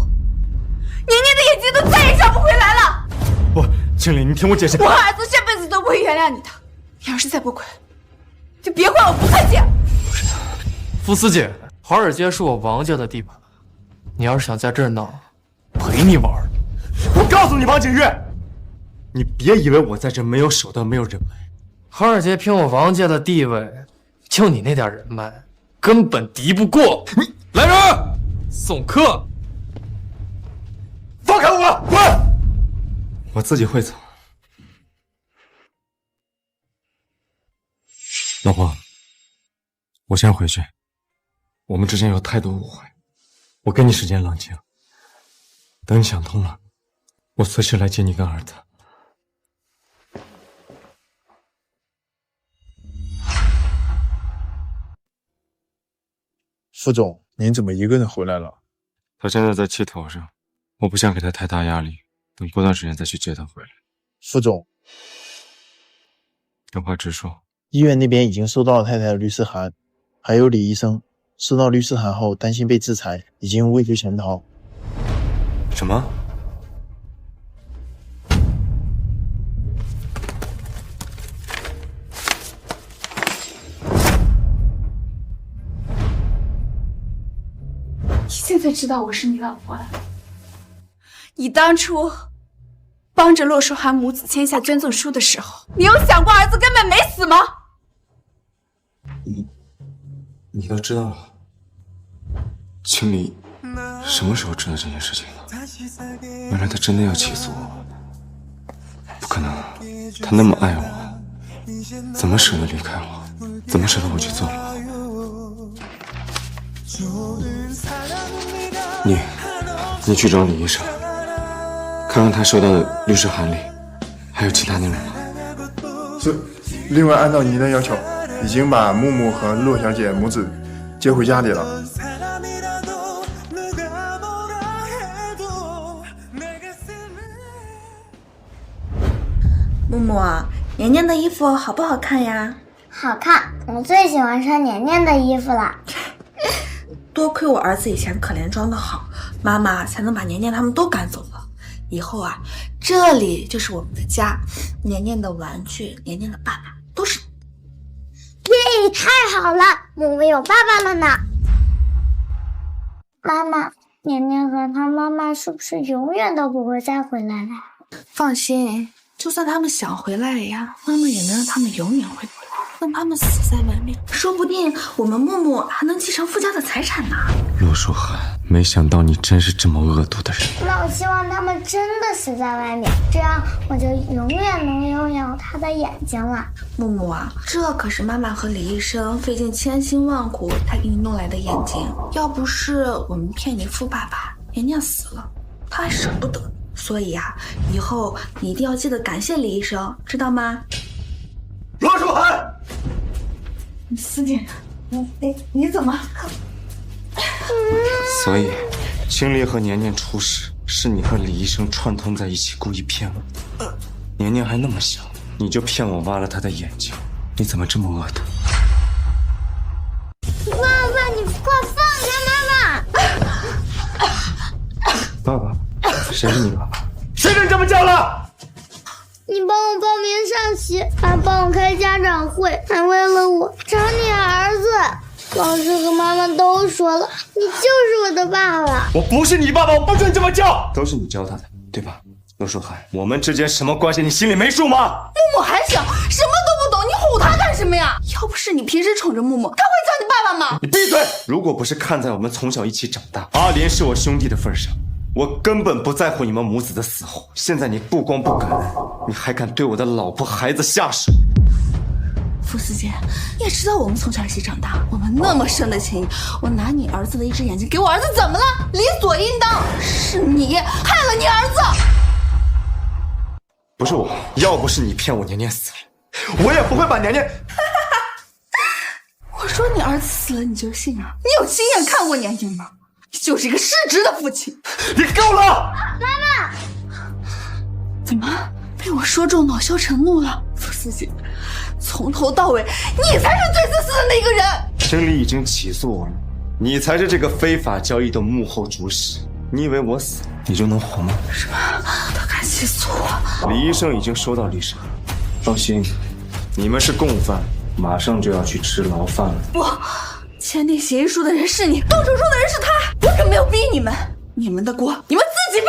年年的眼睛都再也找不回来了。不，青离，你听我解释。我和儿子这辈子都不会原谅你的，你要是再不滚，就别怪我不客气。傅司警，华尔街是我王家的地盘，你要是想在这儿闹，陪你玩。我告诉你，王景月，你别以为我在这没有手段，没有人脉。华尔街凭我王家的地位，就你那点人脉，根本敌不过。你来人，送客！放开我，滚！我自己会走。老婆，我先回去。我们之间有太多误会，我给你时间冷静。等你想通了，我随时来接你跟儿子。副总，您怎么一个人回来了？他现在在气头上，我不想给他太大压力，等过段时间再去接他回来。副总，有话直说。医院那边已经收到了太太的律师函，还有李医生收到律师函后担心被制裁，已经畏罪潜逃。什么？你现在知道我是你老婆了？你当初帮着骆书涵母子签下捐赠书的时候，你有想过儿子根本没死吗？你都知道了。青离什么时候知道这件事情的？原来他真的要起诉我。不可能，他那么爱我，怎么舍得离开我？怎么舍得我去坐牢？你去找李医生，看看他收到的律师函里还有其他内容吗？是。另外，按照您的要求，已经把木木和骆小姐母子接回家里了。木木，年年的衣服好不好看呀？好看，我最喜欢穿年年的衣服了。多亏我儿子以前可怜装的好，妈妈才能把年年他们都赶走了。以后啊，这里就是我们的家，年年的玩具，年年的爸爸都是你。耶，太好了，我们有爸爸了呢。妈妈，年年和他妈妈是不是永远都不会再回来了？放心，就算他们想回来呀，妈妈也能让他们永远回不来。等他们死在外面，说不定我们木木还能继承夫家的财产呢。陆书涵，没想到你真是这么恶毒的人。那我希望他们真的死在外面，这样我就永远能拥有他的眼睛了。木木啊，这可是妈妈和李医生费尽千辛万苦才给你弄来的眼睛，要不是我们骗你富爸爸，年年死了，他还舍不得。所以啊，以后你一定要记得感谢李医生，知道吗？罗书涵，思锦，你怎么？所以，青离和年年出事，是你和李医生串通在一起，故意骗我。年年还那么小，你就骗我挖了他的眼睛，你怎么这么恶毒？爸爸，你快放开妈妈！爸爸，谁是你爸爸？谁跟你这么叫了？你帮我报名上学，还帮我开家长会，还为了我找你儿子。老师和妈妈都说了，你就是我的爸爸。我不是你爸爸，我不准你这么叫。都是你教他的，对吧？罗书涵，我们之间什么关系？你心里没数吗？木木还小，什么都不懂，你唬他干什么呀？要不是你平时宠着木木，他会叫你爸爸吗？你闭嘴！如果不是看在我们从小一起长大，阿莲是我兄弟的份上，我根本不在乎你们母子的死活。现在你不光不感恩，你还敢对我的老婆孩子下手。傅思杰，你也知道我们从小一起长大，我们那么深的情谊，我拿你儿子的一只眼睛给我儿子怎么了？理所应当。是你害了你儿子。不是我，要不是你骗我年年死了，我也不会把年年。我说你儿子死了你就信啊？你有亲眼看过年年吗？你就是一个失职的父亲。你够了！妈妈，怎么被我说中恼羞成怒了？傅思杰，从头到尾你才是最自私的那个人。经理已经起诉我了，你才是这个非法交易的幕后主使。你以为我死你就能活吗？什么？他敢起诉我？李医生已经收到律师函，放心，你们是共犯，马上就要去吃牢饭了。不，签订协议书的人是你，动手术的人是他，我可没有逼你们，你们的锅你们自己背。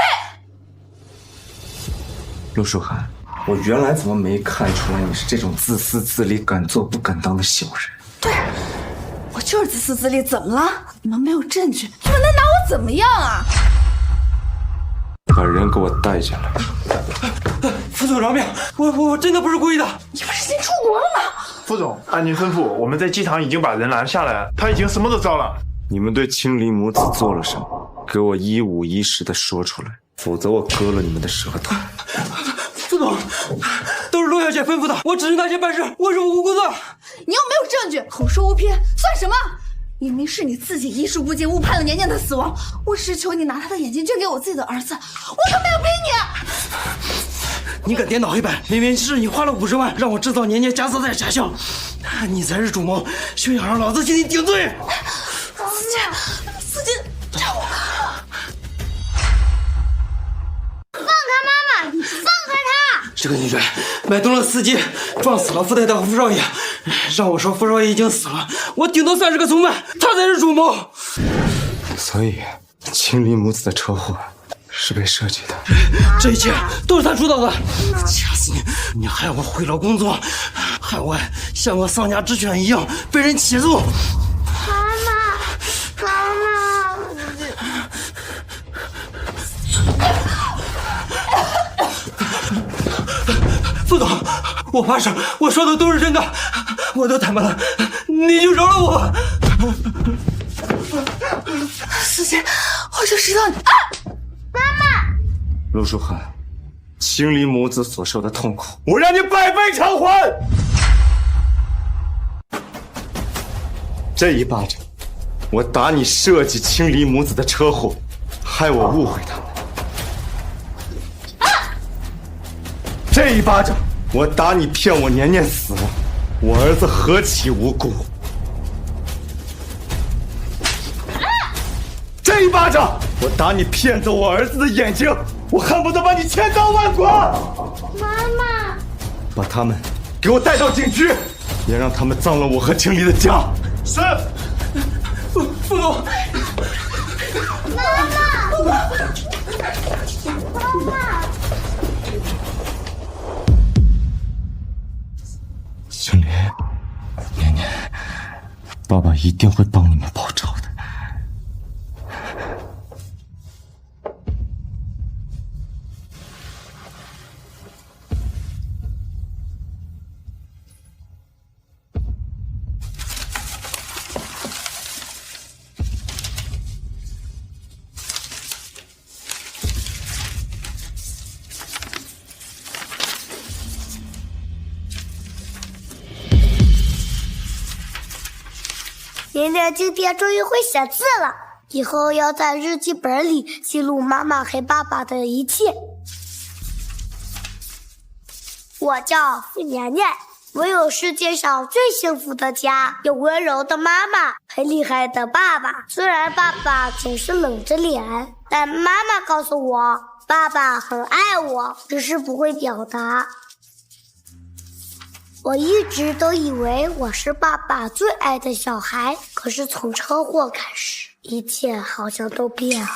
陆书涵，我原来怎么没看出来你是这种自私自利、敢做不敢当的小人？对，我就是自私自利，怎么了？你们没有证据，你们能拿我怎么样啊？把人给我带进来。副总饶命，我真的不是故意的。你不是已经出国了吗？副总，按您吩咐，我们在机场已经把人拦下来了，他已经什么都招了。你们对青离母子做了什么？给我一五一十的说出来，否则我割了你们的舌头。副总，都是陆小姐吩咐的，我只是拿钱办事，我是无辜的。你又没有证据，口说无凭，算什么？明明是你自己医术不精，误判了年年的死亡。我只求你拿他的眼睛捐给我自己的儿子，我可没有逼你。你敢颠倒黑白？明明是你花了50万让我制造年年假死的假象，你才是主谋，休想让老子替你顶罪！思杰，让我放开妈妈，你放开他！这个女人买通了司机，撞死了富太太和傅少爷，让我说傅少爷已经死了，我顶多算是个从犯，他才是主谋。所以，青离母子的车祸是被设计的，这一切都是他主导的。掐死你！你害我毁了工作，害我像个丧家之犬一样被人起诉。妈妈，副总，我发誓，我说的都是真的，我都坦白了，你就饶了我。思杰，我就知道你啊！妈妈，陆书涵，青离母子所受的痛苦，我让你百倍偿还。这一巴掌，我打你设计青离母子的车祸，害我误会他们。这一巴掌，我打你骗我年年死了，我儿子何其无辜。这一巴掌，我打你骗走我儿子的眼睛，我恨不得把你千刀万剐！妈妈，把他们给我带到警局，别让他们脏了我和经理的家。是。副总。妈妈，妈妈。经理，年年，爸爸一定会帮你们报仇的。年年今天终于会写字了，以后要在日记本里记录妈妈和爸爸的一切。我叫付年年，我有世界上最幸福的家，有温柔的妈妈，很厉害的爸爸。虽然爸爸总是冷着脸，但妈妈告诉我，爸爸很爱我，只是不会表达。我一直都以为我是爸爸最爱的小孩，可是从车祸开始，一切好像都变了。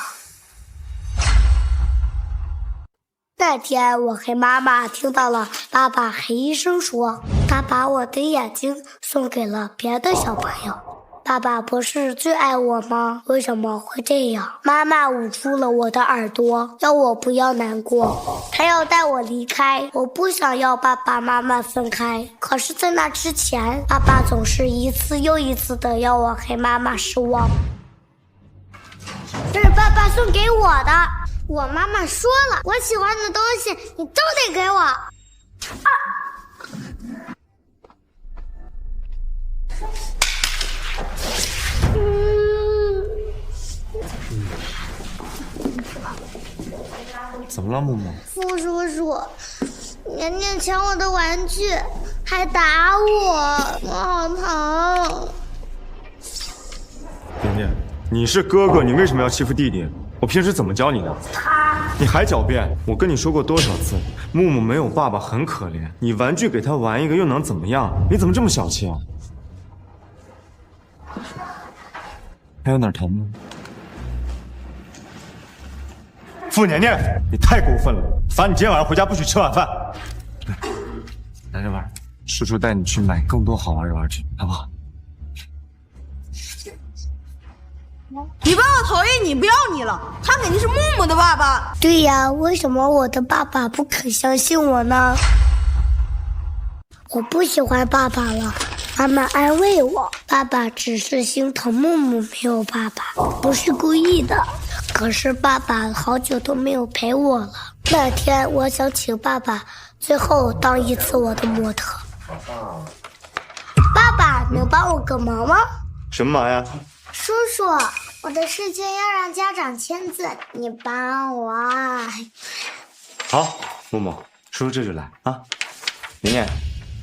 那天我和妈妈听到了爸爸和医生说，他把我的眼睛送给了别的小朋友。爸爸不是最爱我吗？为什么会这样？妈妈捂住了我的耳朵，要我不要难过，她要带我离开。我不想要爸爸妈妈分开，可是在那之前，爸爸总是一次又一次的要我和妈妈失望。这是爸爸送给我的，我妈妈说了，我喜欢的东西你都得给我。怎么了，木木？付叔叔，年年抢我的玩具，还打我，我好疼。年年，你是哥哥，你为什么要欺负弟弟？我平时怎么教你的？你还狡辩！我跟你说过多少次，木木没有爸爸很可怜，你玩具给他玩一个又能怎么样？你怎么这么小气啊？还有哪儿疼吗？付年年，你太过分了！罚你今天晚上回家不许吃晚饭。来这玩，叔叔带你去买更多好玩的玩具，好不好？你爸爸讨厌你，不要你了，他肯定是木木的爸爸。对呀，为什么我的爸爸不肯相信我呢？我不喜欢爸爸了。妈妈安慰我，爸爸只是心疼木木没有爸爸，不是故意的。可是爸爸好久都没有陪我了。那天我想请爸爸最后当一次我的模特。爸爸能帮我个忙吗？什么忙呀？叔叔，我的试卷要让家长签字，你帮我。好，木木，叔叔这就来啊。年年，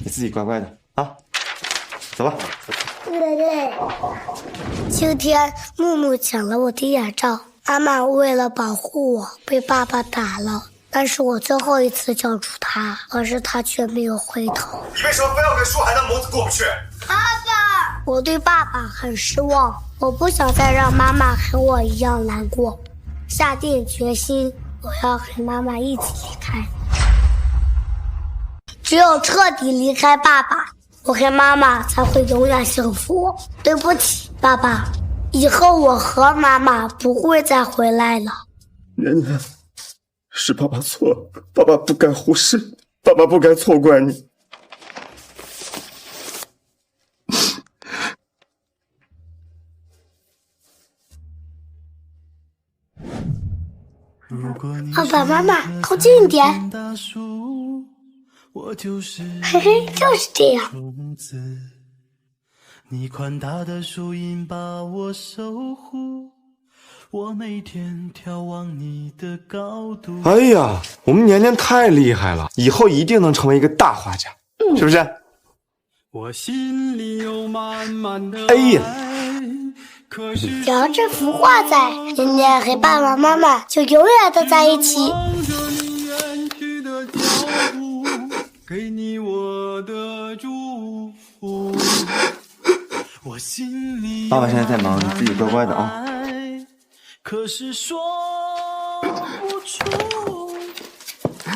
你自己乖乖的啊。走吧。对。今天木木抢了我的眼罩，妈妈为了保护我被爸爸打了，但是我最后一次叫住他，可是他却没有回头。你为什么非要跟舒涵的母子过不去？爸爸，我对爸爸很失望，我不想再让妈妈和我一样难过，下定决心我要和妈妈一起离开。只有彻底离开爸爸，我和妈妈才会永远幸福。对不起，爸爸，以后我和妈妈不会再回来了。年年，是爸爸错了，爸爸不该忽视你，爸爸不该错怪你。爸爸妈妈，靠近一点。嘿嘿，就是这样。你宽大的树荫把我守护，我每天眺望你的高度。哎呀，我们年年太厉害了，以后一定能成为一个大画家，是不是？我心里有满满的哎呀，只要这幅画在，年年和爸爸妈妈就永远的在一起。给你我的祝福。我心里爸爸现在在忙，你自己乖乖的啊。可是说不出，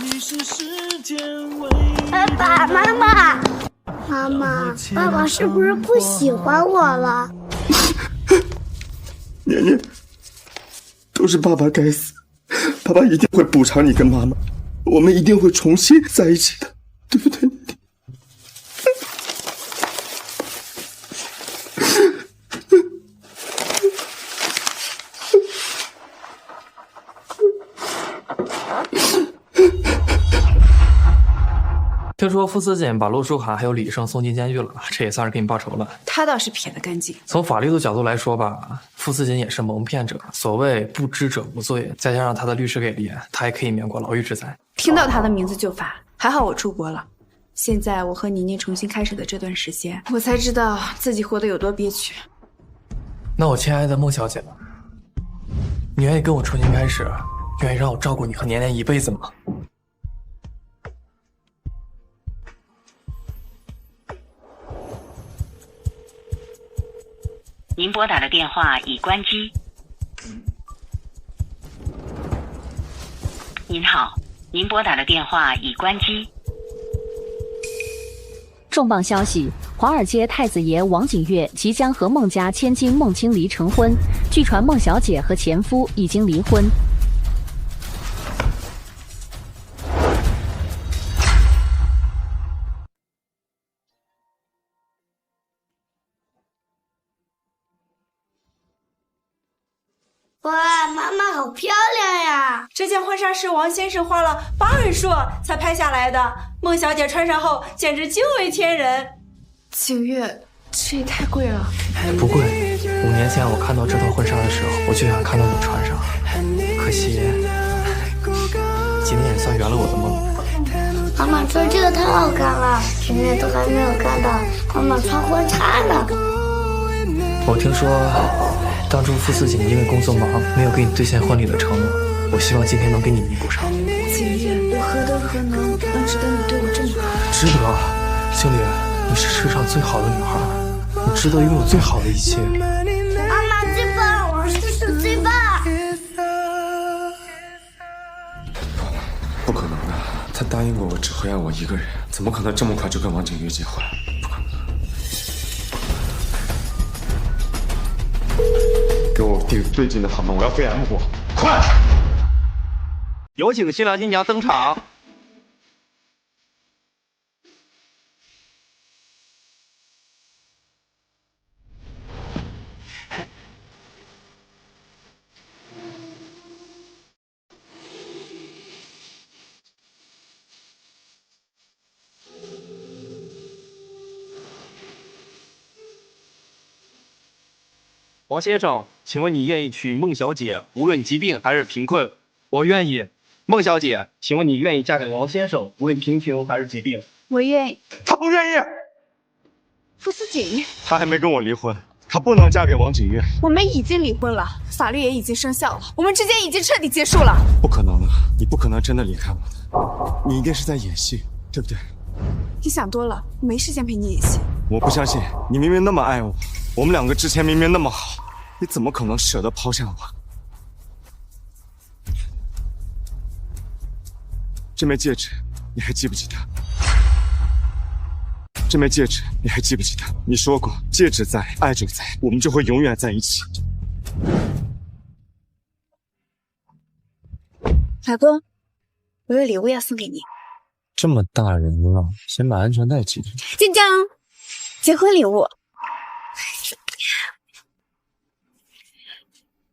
你是世间唯一。爸爸妈妈，妈妈，爸爸是不是不喜欢我了？年年，都是爸爸该死，爸爸一定会补偿你跟妈妈，我们一定会重新在一起的，对不对？听说傅思锦把陆书涵还有李医生送进监狱了，这也算是给你报仇了。他倒是撇得干净。从法律的角度来说吧，傅思锦也是蒙骗者，所谓不知者无罪，再加上他的律师给力，他也可以免过牢狱之灾。听到他的名字就罚，还好我出国了。现在我和妮妮重新开始的这段时间，我才知道自己活得有多憋屈。那我亲爱的孟小姐，你愿意跟我重新开始，愿意让我照顾你和年年一辈子吗？您拨打的电话已关机。您好，您拨打的电话已关机。重磅消息：华尔街太子爷王景岳即将和孟家千金孟清离成婚。据传，孟小姐和前夫已经离婚。哇，妈妈好漂亮呀！这件婚纱是王先生花了8位数才拍下来的，孟小姐穿上后简直惊为天人。景月，这也太贵了。不贵，5年前我看到这套婚纱的时候，我就想看到你穿上，可惜今天也算圆了我的梦。妈妈穿这个太好看了，今天都还没有看到妈妈穿婚纱呢。我听说当初傅思锦因为工作忙，没有给你兑现婚礼的承诺，我希望今天能给你弥补上。景月，我何德何能值得你对我这么好？值得，经理，你是世上最好的女孩，你值得拥有最好的一切。妈妈最棒，我是叔叔最棒。不可能的，他答应过我只会爱我一个人，怎么可能这么快就跟王景岳结婚？不可能！给我订最近的航班，我要飞 M 国，快！有请新郎新娘登场。王先生，请问你愿意娶孟小姐，无论疾病还是贫困？我愿意。孟小姐，请问你愿意嫁给王先生，无论贫穷还是疾病？我愿意。他不愿意。傅思锦，他还没跟我离婚，他不能嫁给王景岳。我们已经离婚了，法律也已经生效了，我们之间已经彻底结束了。不可能的，你不可能真的离开我的，你一定是在演戏，对不对？你想多了，我没时间陪你演戏。我不相信，你明明那么爱我，我们两个之前明明那么好，你怎么可能舍得抛下我？这枚戒指，你还记不记得？这枚戒指，你还记不记得？你说过，戒指在，爱就在，我们就会永远在一起。老公，我有礼物要送给你。这么大人了，先把安全带系上。晋江，结婚礼物。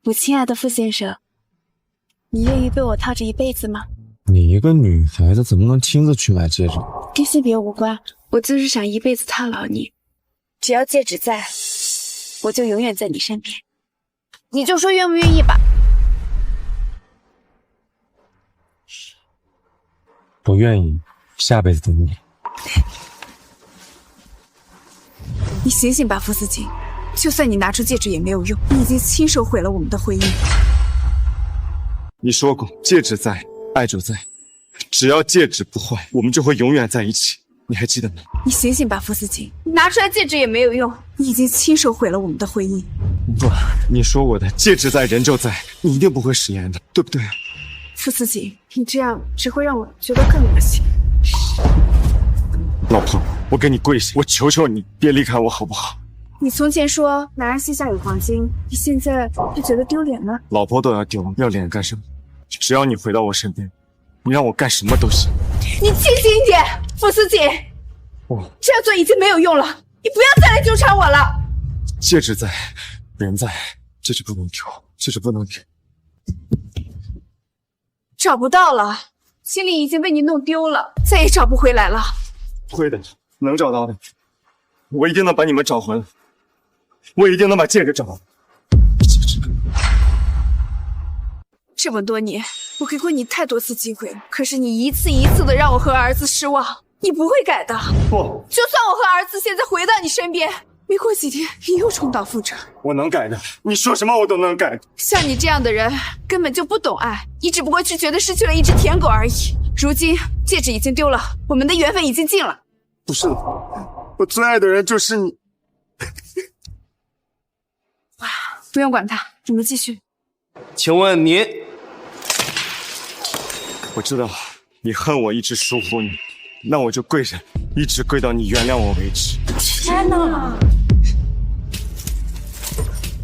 我亲爱的傅先生，你愿意被我套着一辈子吗？你一个女孩子怎么能亲自去买戒指？跟性别无关，我就是想一辈子套牢你。只要戒指在，我就永远在你身边。你就说愿不愿意吧。我愿意，下辈子等你。你醒醒吧，傅思锦，就算你拿出戒指也没有用，你已经亲手毁了我们的婚姻。你说过，戒指在，爱就在，只要戒指不坏，我们就会永远在一起。你还记得吗？你醒醒吧，傅思锦，你拿出来戒指也没有用，你已经亲手毁了我们的婚姻。不，你说过的，戒指在，人就在，你一定不会食言的，对不对？傅思锦，你这样只会让我觉得更恶心。老婆，我给你跪下，我求求你，别离开我好不好？你从前说男人膝下有黄金，你现在就觉得丢脸了？老婆都要丢，要脸干什么？只要你回到我身边，你让我干什么都行。你清醒一点，傅思锦，这样做已经没有用了，你不要再来纠缠我了。戒指在，人在，戒指不能丢，戒指不能丢。找不到了，心里已经被你弄丢了，再也找不回来了。会的，能找到的，我一定能把你们找回来，我一定能把戒指找到。这么多年，我给过你太多次机会了，可是你一次一次的让我和儿子失望，你不会改的。不，就算我和儿子现在回到你身边，没过几天你又重蹈覆辙。我能改的，你说什么我都能改。像你这样的人根本就不懂爱，你只不过是觉得失去了一只舔狗而已。如今戒指已经丢了，我们的缘分已经尽了。不是的，我最爱的人就是你。不用管他，我们继续。请问您？我知道你恨我一直疏忽你，那我就跪着，一直跪到你原谅我为止。天哪！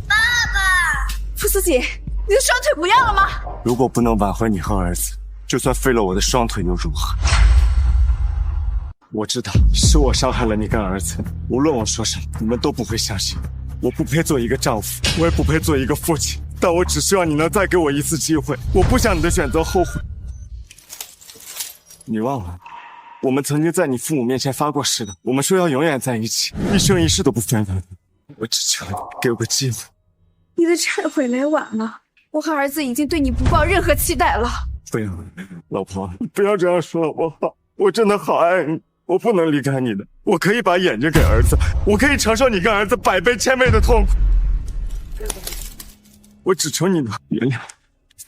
爸爸，傅思锦，你的双腿不要了吗？如果不能挽回你和儿子，就算废了我的双腿又如何？我知道是我伤害了你跟儿子，无论我说什么，你们都不会相信。我不配做一个丈夫，我也不配做一个父亲，但我只希望你能再给我一次机会。我不想你的选择后悔。你忘了，我们曾经在你父母面前发过誓的，我们说要永远在一起，一生一世都不分开。我只求你给我个机会。你的忏悔来晚了，我和儿子已经对你不抱任何期待了。不要，老婆，不要这样说好不好？我真的好爱你，我不能离开你的。我可以把眼睛给儿子，我可以承受你跟儿子100倍1000倍的痛苦。我只求你能原谅。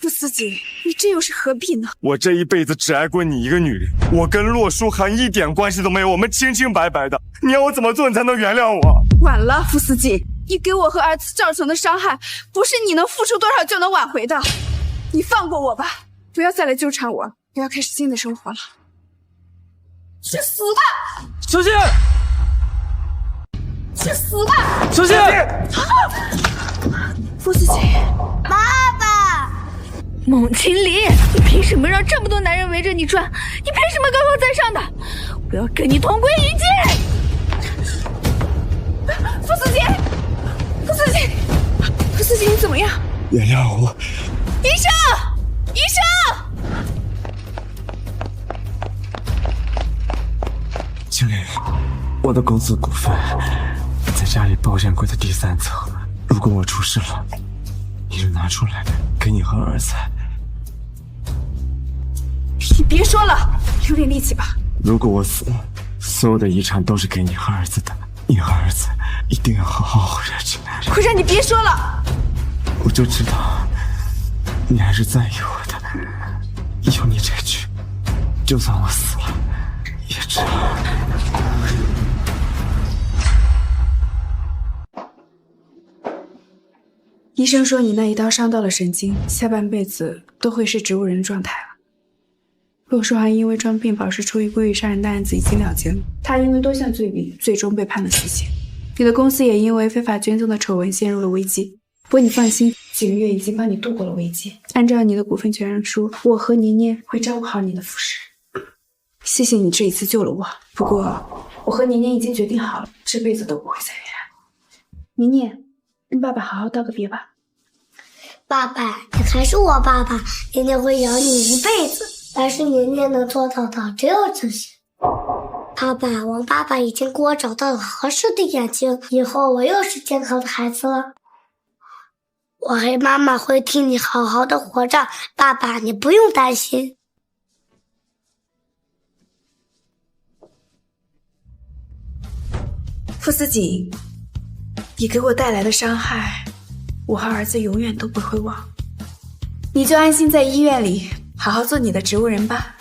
傅思锦，你这又是何必呢？我这一辈子只爱过你一个女人，我跟洛书涵一点关系都没有，我们清清白白的。你要我怎么做你才能原谅我？晚了，傅思锦，你给我和儿子造成的伤害，不是你能付出多少就能挽回的。你放过我吧，不要再来纠缠我，我要开始新的生活了。去死吧！小心！去死吧！小心！傅思锦，爸爸，孟青离，你凭什么让这么多男人围着你转？你凭什么高高在上的？我要跟你同归于尽！傅思锦，傅思锦，傅思锦，你怎么样？原谅我。医生，医生！经理，我的公司股份在家里保险柜的第3层，如果我出事了，你就拿出来给你和儿子。你别说了，留点力气吧。如果我死了，所有的遗产都是给你和儿子的，你和儿子一定要好好活下去。会长，你别说了。我就知道你还是在意我的，有你这句，就算我死了也值了。医生说你那一刀伤到了神经，下半辈子都会是植物人状态了。洛书涵因为装病保释出于故意杀人的案子已经了结了，他因为多项罪名最终被判了死刑。你的公司也因为非法捐赠的丑闻陷入了危机。不过你放心，几个月已经帮你度过了危机。按照你的股份权让书，我和年年会照顾好你的服饰。谢谢你这一次救了我，不过我和年年已经决定好了，这辈子都不会再原谅。年年，跟爸爸好好道个别吧。爸爸，你还是我爸爸，年年会养你一辈子。但是年年能做到的只有这些。爸爸，王爸爸已经给我找到了合适的眼睛，以后我又是健康的孩子了。我和妈妈会替你好好的活着，爸爸，你不用担心。傅思锦，你给我带来的伤害，我和儿子永远都不会忘。你就安心在医院里好好做你的植物人吧。